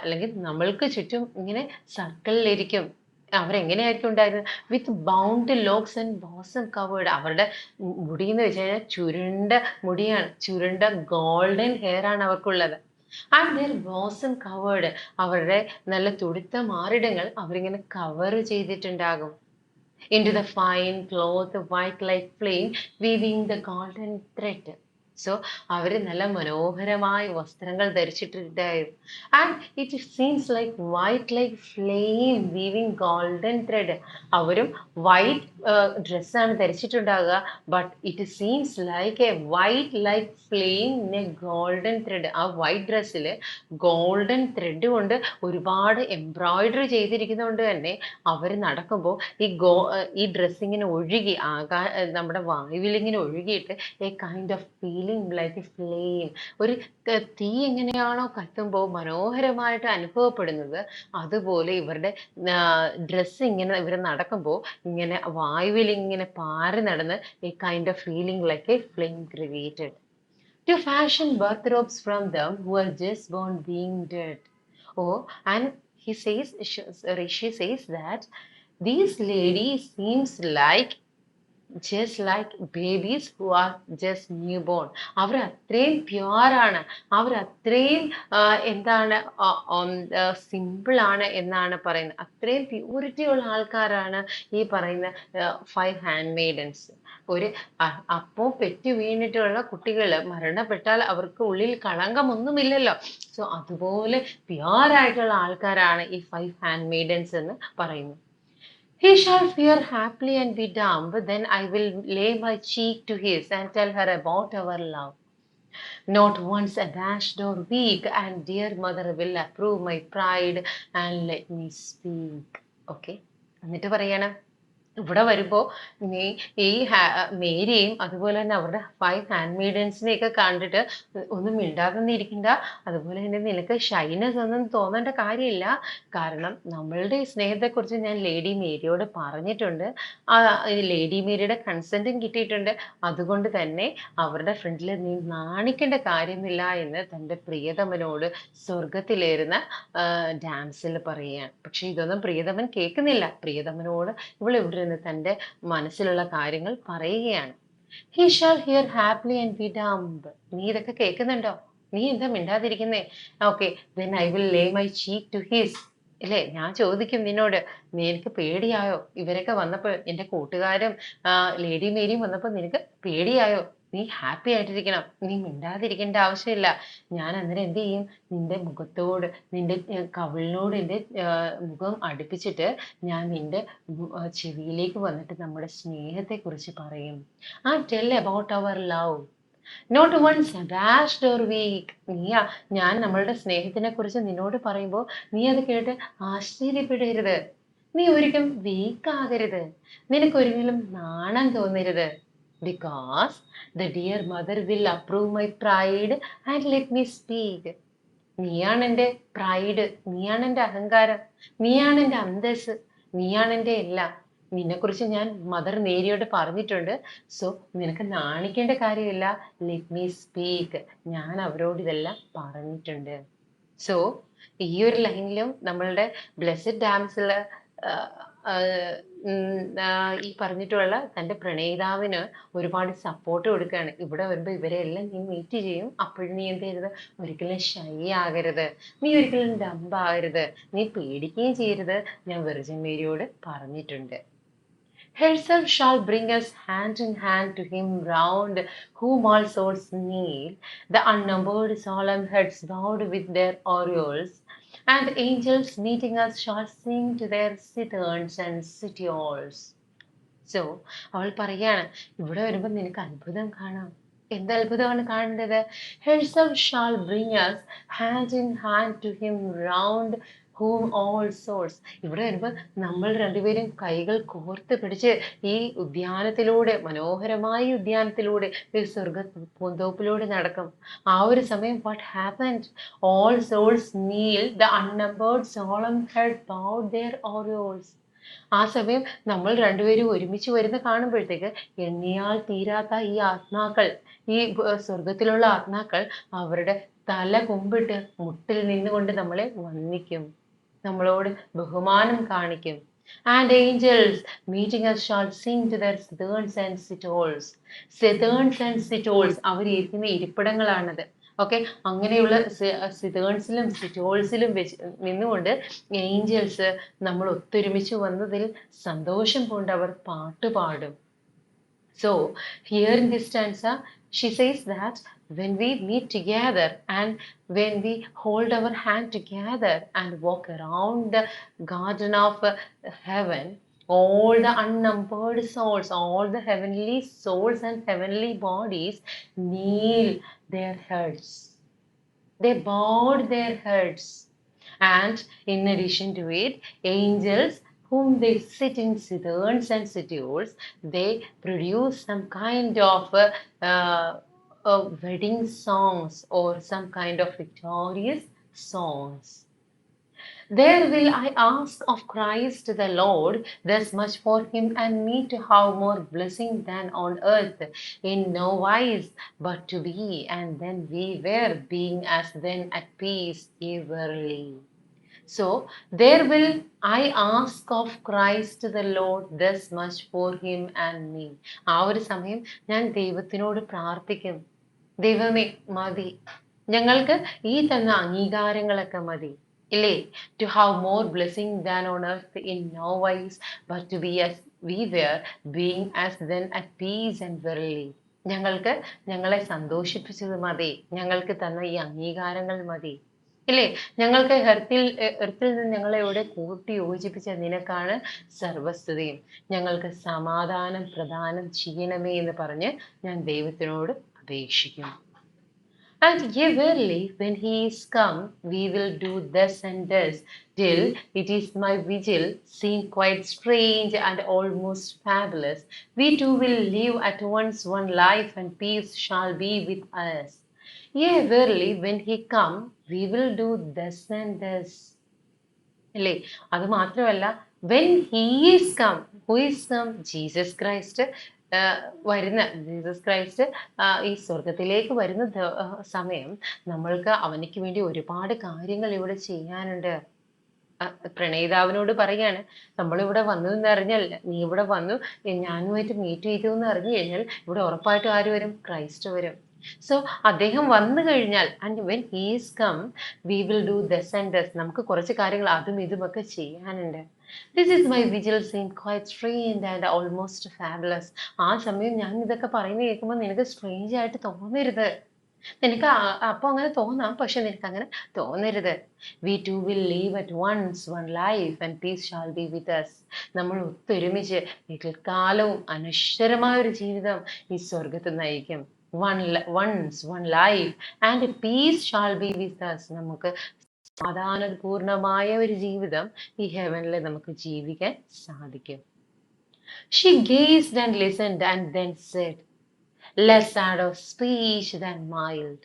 അല്ലെങ്കിൽ നമ്മൾക്ക് ചുറ്റും ഇങ്ങനെ സർക്കിളിലിരിക്കും. അവരെങ്ങനെയായിരിക്കും ഉണ്ടായിരുന്നത്? With bound locks and bosom covered. അവരുടെ മുടി എന്ന് വെച്ച് കഴിഞ്ഞാൽ ചുരുണ്ട മുടിയാണ്, ചുരുണ്ട ഗോൾഡൻ ഹെയർ ആണ് അവർക്കുള്ളത്. ആൻഡ് ദെയർ ബോസം കവേർഡ്, അവരുടെ നല്ല തുടുത്ത മാറിടങ്ങൾ അവരിങ്ങനെ കവർ ചെയ്തിട്ടുണ്ടാകും. Into the fine cloth, white like flame, weaving the golden thread. So അവര് നല്ല മനോഹരമായ വസ്ത്രങ്ങൾ ധരിച്ചിട്ടുണ്ടായിരുന്നു. And it seems like white like flame weaving golden thread. അവരും വൈറ്റ് ഡ്രസ്സാണ് ധരിച്ചിട്ടുണ്ടാകുക, but it seems like a white like flame in a golden thread. ആ വൈറ്റ് ഡ്രസ്സിൽ ഗോൾഡൻ ത്രെഡ് കൊണ്ട് ഒരുപാട് എംബ്രോയിഡറി ചെയ്തിരിക്കുന്നതുകൊണ്ട് തന്നെ അവർ നടക്കുമ്പോൾ ഈ ഡ്രസ്സിങ്ങനെ ഒഴുകി നമ്മുടെ വായുവിലിങ്ങനെ ഒഴുകിയിട്ട് a kind of feeling like a flame. ഒരു തീ എങ്ങനെയാണോ കത്തുമ്പോൾ മനോഹരമായിട്ട് അനുഭവപ്പെടുന്നത്, അതുപോലെ ഇവരുടെ ഡ്രസ്സ് ഇങ്ങനെ ഇവർ നടക്കുമ്പോൾ ഇങ്ങനെ വായുവിൽ ഇങ്ങനെ പാറി നടന്ന് A kind of feeling like a flame created to fashion birth robes from them who are just born being dead. Oh, and she says that these ladies seems like just like babies who are just newborn. അവർ അത്രയും പ്യുവറാണ്, അവർ അത്രയും എന്താണ് സിമ്പിൾ ആണ് എന്നാണ് പറയുന്നത്. അത്രയും പ്യൂരിറ്റി ഉള്ള ആൾക്കാരാണ് ഈ പറയുന്ന 5 ഹാൻഡ് മെയ്ഡൻസ്. ഒരു അപ്പോ പെറ്റു വീണിട്ടുള്ള കുട്ടികൾ മരണപ്പെട്ടാൽ അവർക്ക് ഉള്ളിൽ കളങ്കമൊന്നുമില്ലല്ലോ. സോ അതുപോലെ പ്യുവറായിട്ടുള്ള ആൾക്കാരാണ് ഈ 5 ഹാൻഡ് മെയ്ഡൻസ് എന്ന് പറയുന്നത്. He shall fear happily and be dumb, then I will lay my cheek to his and tell her about our love. Not once abashed or weak, and dear mother will approve my pride and let me speak. Okay, എന്നിട്ട് പറയണം, ഇവിടെ വരുമ്പോ നീ ഈ മേരിയും അതുപോലെ തന്നെ അവരുടെ 5 ഹാൻഡ് മെയ്ഡൻസിനെയൊക്കെ കണ്ടിട്ട് ഒന്നും മിണ്ടാതെ ഇരിക്കണ്ട. അതുപോലെ തന്നെ നിനക്ക് ഷൈനസ് ഒന്നും തോന്നേണ്ട കാര്യമില്ല. കാരണം നമ്മളുടെ ഈ സ്നേഹത്തെക്കുറിച്ച് ഞാൻ ലേഡി മേരിയോട് പറഞ്ഞിട്ടുണ്ട്, ലേഡി മേരിയുടെ കൺസെന്റും കിട്ടിയിട്ടുണ്ട്. അതുകൊണ്ട് തന്നെ അവരുടെ ഫ്രണ്ടിൽ നീ നാണിക്കേണ്ട കാര്യമില്ല എന്ന് തൻ്റെ പ്രിയതമനോട് സ്വർഗത്തിലേറുന്ന ഡാംസിൽ പറയുകയാണ്. പക്ഷെ ഇതൊന്നും പ്രിയതമൻ കേൾക്കുന്നില്ല. പ്രിയതമനോട് ഇവിടെ തന്റെ മനസ്സിലുള്ള കാര്യങ്ങൾ പറയുകയാണ്. He shall hear happily and be dumb. നീ ഇതൊക്കെ കേൾക്കുന്നുണ്ടോ? നീ എന്താ മിണ്ടാതിരിക്കുന്നേ? Okay, then I will lay my cheek to his. ഇല്ലേ, ഞാൻ ചോദിക്കും നിന്നോട്, നിനക്ക് പേടിയായോ? ഇവരൊക്കെ വന്നപ്പോ, എന്റെ കൂട്ടുകാരും ലേഡി മേരിയും വന്നപ്പോ നിനക്ക് പേടിയായോ? നീ ഹാപ്പി ആയിട്ടിരിക്കണം, നീ മിണ്ടാതിരിക്കേണ്ട ആവശ്യമില്ല. ഞാൻ അന്നേരം എന്ത് ചെയ്യും? നിന്റെ മുഖത്തോട്, നിന്റെ കവിളിനോട് എൻ്റെ മുഖം അടുപ്പിച്ചിട്ട് ഞാൻ നിന്റെ ചെവിയിലേക്ക് വന്നിട്ട് നമ്മുടെ സ്നേഹത്തെ കുറിച്ച് പറയും. Tell about our love. Not once abashed or weak. ഞാൻ നമ്മളുടെ സ്നേഹത്തിനെ കുറിച്ച് നിന്നോട് പറയുമ്പോൾ നീ അത് കേട്ട് ആശ്ചര്യപ്പെടരുത്. നീ ഒരിക്കലും വീക്ക് ആകരുത്. നിനക്കൊരിക്കലും നാണം തോന്നരുത്. Because the dear mother will approve my pride and let me speak. നീയാണ് എൻ്റെ പ്രൈഡ്, നീയാണ് എൻ്റെ അഹങ്കാരം, നീയാണ് എൻ്റെ അന്തസ്സ്, നീയാണ് എൻ്റെ എല്ലാം. നിന്നെക്കുറിച്ച് ഞാൻ മദർ മേരിയോട് പറഞ്ഞിട്ടുണ്ട്. സോ നിനക്ക് നാണിക്കേണ്ട കാര്യമില്ല. Let me speak. ഞാൻ അവരോട് ഇതെല്ലാം പറഞ്ഞിട്ടുണ്ട്. സോ ഈ ഒരു ലൈനിലും നമ്മളുടെ ബ്ലെസ്സഡ് ഡാംസില് ഈ പറഞ്ഞിട്ടുള്ള തന്റെ പ്രണയിതാവിന് ഒരുപാട് സപ്പോർട്ട് കൊടുക്കുകയാണ്. ഇവിടെ വരുമ്പോൾ ഇവരെല്ലാം നീ മീറ്റ് ചെയ്യും, അപ്പോഴും നീ എന്ത് ചെയ്യരുത്, ഒരിക്കലും ഷൈ ആകരുത്, നീ ഒരിക്കലും ഡംബാകരുത്, നീ പേടിക്കുകയും ചെയ്യരുത്, ഞാൻ വെർജിൻ മേരിയോട് പറഞ്ഞിട്ടുണ്ട്. Herself shall bring us hand in hand to him round whom all souls kneel, the unnumbered solemn heads bowed with their aureoles, and angels meeting us shall sing to their citherns and citioles. So അവൾ പറയാണ്, ഇവിടെ വരുമ്പോൾ നിനക്ക് അത്ഭുതം കാണാം. എന്ത് അത്ഭുതമാണ് കാണേണ്ടത്? Herself shall bring us hand in hand to him round whom all souls. ഇവിടെ വരുമ്പോൾ നമ്മൾ രണ്ടുപേരും കൈകൾ കോർത്ത് പിടിച്ച് ഈ ഉദ്യാനത്തിലൂടെ, മനോഹരമായ ഉദ്യാനത്തിലൂടെ, ഈ സ്വർഗ പൂന്തോപ്പിലൂടെ നടക്കും. ആ ഒരു സമയം what happened? All souls kneel, the unnumbered solemn head bowed their aureoles. ആ സമയം നമ്മൾ രണ്ടുപേരും ഒരുമിച്ച് വരുന്ന കാണുമ്പോഴത്തേക്ക് എണ്ണിയാൽ തീരാത്ത ഈ ആത്മാക്കൾ, ഈ സ്വർഗത്തിലുള്ള ആത്മാക്കൾ അവരുടെ തല കുമ്പിട്ട് മുട്ടിൽ നിന്നുകൊണ്ട് നമ്മളെ വന്ദിക്കും, നമ്മളോട് ബഹുമാനം കാണിക്കും. And angels meeting us shall sing to their citherns and citioles. Citherns and citioles അവരിരിക്കുന്ന ഇരിപ്പിടങ്ങളാണത്. ഓക്കെ, അങ്ങനെയുള്ള സിതേൺസിലും സിറ്റോൾസിലും വെച്ച് നിന്നുകൊണ്ട് ഏഞ്ചൽസ് നമ്മൾ ഒത്തൊരുമിച്ച് വന്നതിൽ സന്തോഷം കൊണ്ട് അവർ പാട്ട് പാടും. So here in this stanza she says that when we meet together and when we hold our hand together and walk around the garden of heaven, all the unnumbered souls, all the heavenly souls and heavenly bodies kneel their heads. They bowed their heads. And in addition to it, angels whom they sit in citherns and citioles, they produce some kind of wedding songs or some kind of victorious songs. There will I ask of Christ the Lord thus much for him and me to have more blessing than on earth, in no wise but to be, and then we were, being as then at peace everly. So there will I ask of Christ the Lord thus much for him and me. ആ ഒരു സമയം ഞാൻ ദൈവത്തിനോട് പ്രാർത്ഥിക്കും, ദൈവമേ മതി, ഞങ്ങൾക്ക് ഈ തന്ന അംഗീകാരങ്ങളൊക്കെ മതി, ഇല്ലേ? To have more blessing than on earth, in no wise but to be as we were, being as then at peace and verily. ഞങ്ങൾക്ക് ഞങ്ങളെ സന്തോഷിപ്പിച്ചത് മതി, ഞങ്ങൾക്ക് തന്ന ഈ അംഗീകാരങ്ങൾ മതി, ഇല്ലേ? ഞങ്ങൾക്ക് എർത്തിൽ നിന്ന് ഞങ്ങളെ ഇവിടെ കൂട്ടി യോജിപ്പിച്ച നിനക്കാണ് സർവസ്തുതിയും, ഞങ്ങൾക്ക് സമാധാനം പ്രദാനം ചെയ്യണമേ എന്ന് പറഞ്ഞ് ഞാൻ ദൈവത്തിനോട് അപേക്ഷിക്കും. And yea, verily, when he is come, we will do thus and thus, till it is my vigil, seen quite strange and almost fabulous. We two will live at once one life, and peace shall be with us. Yea, verily, when he come, we will do thus and thus. അല്ലേ? അത് മാത്രമല്ല, when he is come, who is come? Jesus Christ വരുന്ന ജീസസ് ക്രൈസ്റ്റ് ഈ സ്വർഗത്തിലേക്ക് വരുന്ന സമയം നമ്മൾക്ക് അവനിക്ക് വേണ്ടി ഒരുപാട് കാര്യങ്ങൾ ഇവിടെ ചെയ്യാനുണ്ട്. പ്രണയിതാവിനോട് പറയാണ്, നമ്മളിവിടെ വന്നു എന്ന് അറിഞ്ഞാൽ, നീ ഇവിടെ വന്നു ഞാനുമായിട്ട് മീറ്റ് ചെയ്തു എന്ന് അറിഞ്ഞു കഴിഞ്ഞാൽ ഇവിടെ ഉറപ്പായിട്ടും ആര് വരും? ക്രൈസ്റ്റ് വരും. സോ അദ്ദേഹം വന്നു കഴിഞ്ഞാൽ, and when he's come we will do thus and thus, നമുക്ക് കുറച്ച് കാര്യങ്ങൾ അതും ഇതുമൊക്കെ ചെയ്യാനുണ്ട്. This is my vigil seen quite strange and almost fabulous. ആ സമയം ഞാൻ ഇതൊക്കെ പറയുന്നത് കേൾക്കുമ്പോൾ നിനക്ക് സ്ട്രേഞ്ച് ആയിട്ട് തോന്നരുത്. നിനക്ക് അപ്പൊ അങ്ങനെ തോന്നാം, പക്ഷെ നിനക്ക് അങ്ങനെ തോന്നരുത്. We two will live at once one life and peace shall be with us. നമ്മൾ ഒത്തൊരുമിച്ച് എക്കാലവും അനശ്വരമായ ഒരു ജീവിതം ഈ സ്വർഗത്ത് നയിക്കും. once one life and peace shall be with us. നമുക്ക് സമാധാനപൂർണമായ ഒരു ജീവിതം ഈ ഹെവനിൽ നമുക്ക് ജീവിക്കാൻ സാധിക്കും. She gazed and listened and then said, less sad of speech than mild.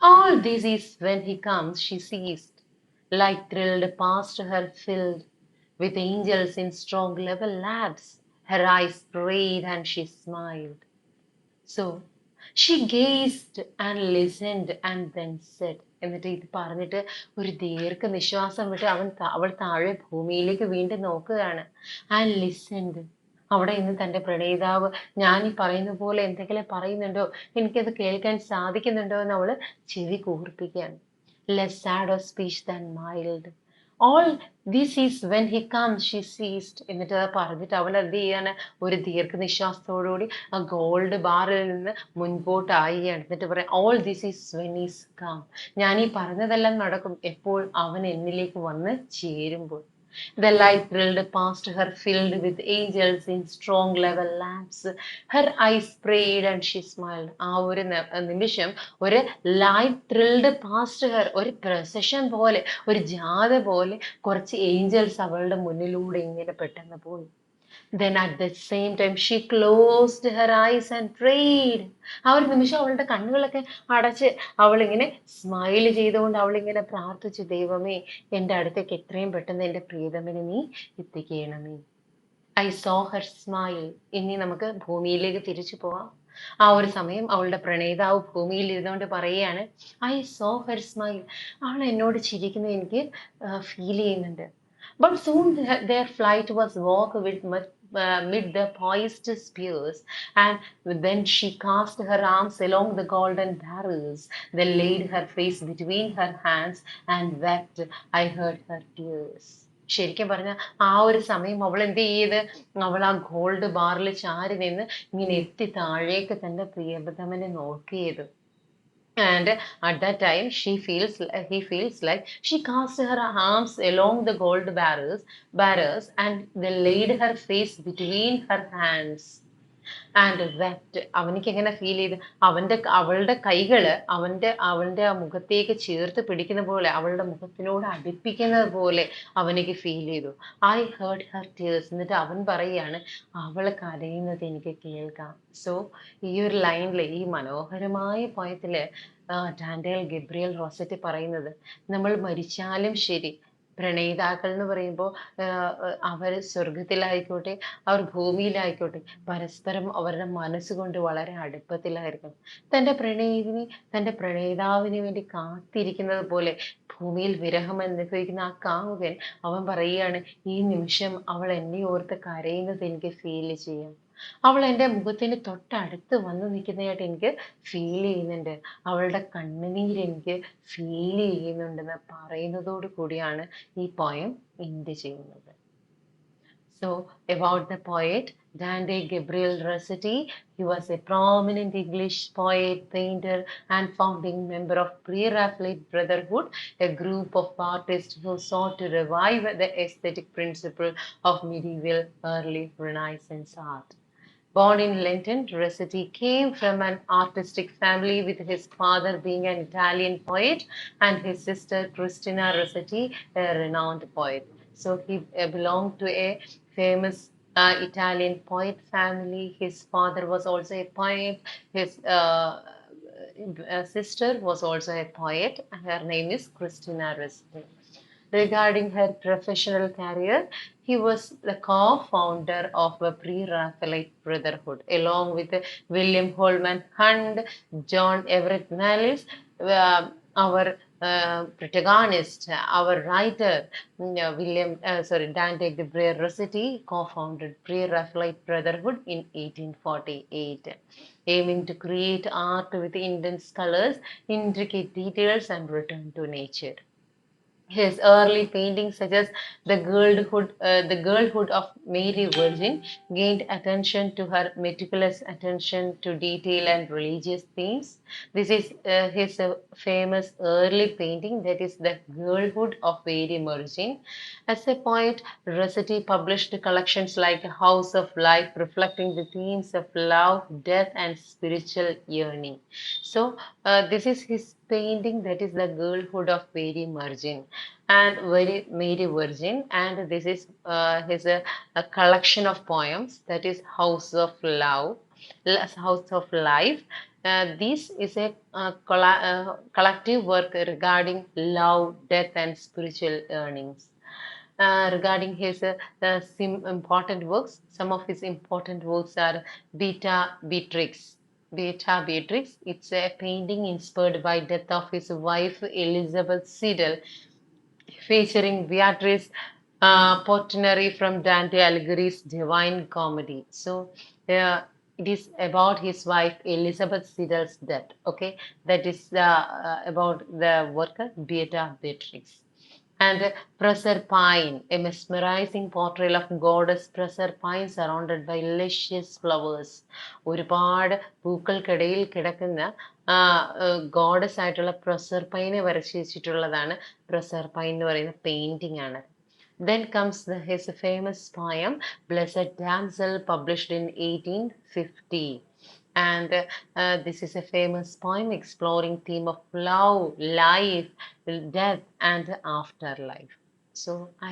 All this is when he comes, she ceased, like thrilled past her filled with angels in strong level labs. Her eyes prayed and she smiled. So she gazed and listened and then said, എന്നിട്ട് ഇത് പറഞ്ഞിട്ട് ഒരു ദീർഘനിശ്വാസം വിട്ട് അവൾ താഴെ ഭൂമിയിലേക്ക് വീണ്ടും നോക്കുകയാണ്. And listened. അവിടെ ഇന്ന് തന്റെ പ്രണയിതാവ് ഞാൻ ഈ പറയുന്ന പോലെ എന്തെങ്കിലും പറയുന്നുണ്ടോ, എനിക്കത് കേൾക്കാൻ സാധിക്കുന്നുണ്ടോ എന്ന് അവള് ചെവി കൂർപ്പിക്കുകയാണ്. Less sad of speech than mild. All this is when he comes, she ceased. എന്നിട്ട് അത് പറഞ്ഞിട്ട് അവൾ എന്ത് ചെയ്യാണ്, ഒരു ദീർഘനിശ്വാസത്തോടുകൂടി ആ ഗോൾഡ് ബാറിൽ നിന്ന് മുൻപോട്ടായിയാണ്. എന്നിട്ട് പറയാം, all this is when he's come. ഞാൻ ഈ പറഞ്ഞതെല്ലാം നടക്കും എപ്പോൾ അവൻ എന്നിലേക്ക് വന്ന് ചേരുമ്പോൾ. The light thrilled past her, filled with angels in strong level lamps. Her eyes prayed and she smiled. ആ ഒരു നിമിഷം ഒരു ലൈറ്റ് ത്രിൽഡ് പാസ്റ്റ് ഹെർ, ഒരു പ്രൊസഷൻ പോലെ, ഒരു ജാഥ പോലെ കുറച്ച് ഏഞ്ചൽസ് അവളുടെ മുന്നിലൂടെ ഇങ്ങനെ പെട്ടെന്ന് പോയി. Then at the same time she closed her eyes and prayed. ആ ഒരു നിമിഷം അവളുടെ കണ്ണുകളൊക്കെ അടച്ച് അവളിങ്ങനെ സ്മൈൽ ചെയ്തുകൊണ്ട് അവളിങ്ങനെ പ്രാർത്ഥിച്ചു, ദൈവമേ എൻ്റെ അടുത്തേക്ക് എത്രയും പെട്ടെന്ന് എൻ്റെ പ്രിയതമനെ നീ എത്തിക്കണമേ. I saw her smile. ഇനി നമുക്ക് ഭൂമിയിലേക്ക് തിരിച്ചു പോവാം. ആ ഒരു സമയം അവളുടെ പ്രണയിതാവ് ഭൂമിയിൽ ഇരുന്നുകൊണ്ട് പറയുകയാണ്, ഐ സോ ഹർ സ്മൈൽ. അവൾ എന്നോട് ചിരിക്കുന്നത് എനിക്ക് ഫീൽ ചെയ്യുന്നുണ്ട്. But soon their flight was walk with mid the poised spears, and then she cast her arms along the golden barrels, then laid her face between her hands and wept. I heard her tears. ശരിക്കും പറഞ്ഞ ആ ഒരു സമയം അവൾ എന്ത് ചെയ്ത്, അവൾ ആ ഗോൾഡ് ബാറിൽ ചാരി നിന്ന് ഇങ്ങനെ എത്തി താഴേക്ക് തന്റെ പ്രിയതമനെ നോക്കിയത്. And at that time he feels like she cast her arms along the gold barrels and they laid her face between her hands and wept. അവനിക്ക് എങ്ങനെ ഫീൽ ചെയ്ത്, അവളുടെ കൈകള് അവന്റെ ആ മുഖത്തേക്ക് ചേർത്ത് പിടിക്കുന്ന പോലെ, അവളുടെ മുഖത്തിനോട് അടുപ്പിക്കുന്നത് പോലെ അവനിക്ക് ഫീൽ ചെയ്തു. I heard Har tears. എന്നിട്ട് അവൻ പറയാണ്, അവൾ കരയുന്നത് എനിക്ക് കേൾക്കാം. സോ ഈ ഒരു ലൈനില്, ഈ മനോഹരമായ പോയത്തില് ഡാനിയേൽ ഗബ്രിയേൽ റോസറ്റി പറയുന്നത്, നമ്മൾ മരിച്ചാലും ശരി, പ്രണയിതാക്കൾ എന്ന് പറയുമ്പോൾ അവർ സ്വർഗത്തിലായിക്കോട്ടെ അവർ ഭൂമിയിലായിക്കോട്ടെ പരസ്പരം അവരുടെ മനസ്സുകൊണ്ട് വളരെ അടുപ്പത്തിലായിരിക്കും. തന്റെ പ്രണയിതാവിന് വേണ്ടി കാത്തിരിക്കുന്നത് പോലെ ഭൂമിയിൽ വിരഹം അനുഭവിക്കുന്ന ആ കാമുകൻ അവൻ പറയുകയാണ്, ഈ നിമിഷം അവൾ എന്നെ ഓർത്ത് കരയുന്നത് എനിക്ക് ഫീൽ ചെയ്യാം. അവൾ എൻ്റെ മുഖത്തിന് തൊട്ടടുത്ത് വന്ന് നിൽക്കുന്നതായിട്ട് എനിക്ക് ഫീൽ ചെയ്യുന്നുണ്ട്. അവളുടെ കണ്ണുനീര് എനിക്ക് ഫീൽ ചെയ്യുന്നുണ്ടെന്ന് പറയുന്നതോട് കൂടിയാണ് ഈ പോയം എൻഡ് ചെയ്യുന്നത്. So, about the poet Dante Gabriel Rossetti, he was a prominent English poet, painter, and founding member of Pre-Raphaelite Brotherhood, a group of artists who sought to revive the aesthetic principle of medieval early Renaissance art. Born in London, Rossetti came from an artistic family, with his father being an Italian poet and his sister Cristina Rossetti, a renowned poet. So he belonged to a famous Italian poet family. His father was also a poet. His sister was also a poet. Her name is Cristina Rossetti. Regarding her professional career, he was the co-founder of a Pre-Raphaelite Brotherhood, along with William Holman Hunt, John Everett Knowles, our protagonist, our writer, Dante Gabriel Rossetti co-founded Pre-Raphaelite Brotherhood in 1848, aiming to create art with intense colors, intricate details, and return to nature. His early paintings, such as the girlhood of Mary Virgin, gained attention to her meticulous attention to detail and religious themes. This is his famous early painting, that is the Girlhood of Mary Virgin. As a poet, Rossetti published collections like House of Life, reflecting the themes of love, death, and spiritual yearning. So this is his painting, that is the Girlhood of Mary Virgin, and Mary Virgin, and this is his a collection of poems, that is House of Life. This is a collective work regarding love, death, and spiritual yearnings. Regarding his important works, some of his important works are Beata Beatrix, Beata Beatrix. It's a painting inspired by death of his wife Elizabeth Siddal, featuring Beatrice Portinari from Dante Alighieri's Divine Comedy. So it is about his wife Elizabeth Siddal's death. Okay, that is about the worker Beata Beatrix. And Proserpine, a mesmerizing portrayal of goddess Proserpine surrounded by luscious flowers. ഒരുപാട് പൂക്കൾക്കിടയിൽ കിടക്കുന്ന ഗോഡസ് ആയിട്ടുള്ള പ്രൊസർപൈനെ വരച്ചു വെച്ചിട്ടുള്ളതാണ് പ്രൊസർപൈൻ എന്ന് പറയുന്ന പെയിന്റിംഗ് ആണ്. Then comes his famous poem Blessed Damsel, published in 1850. And this is a famous poem exploring theme of love, life, death, and afterlife. So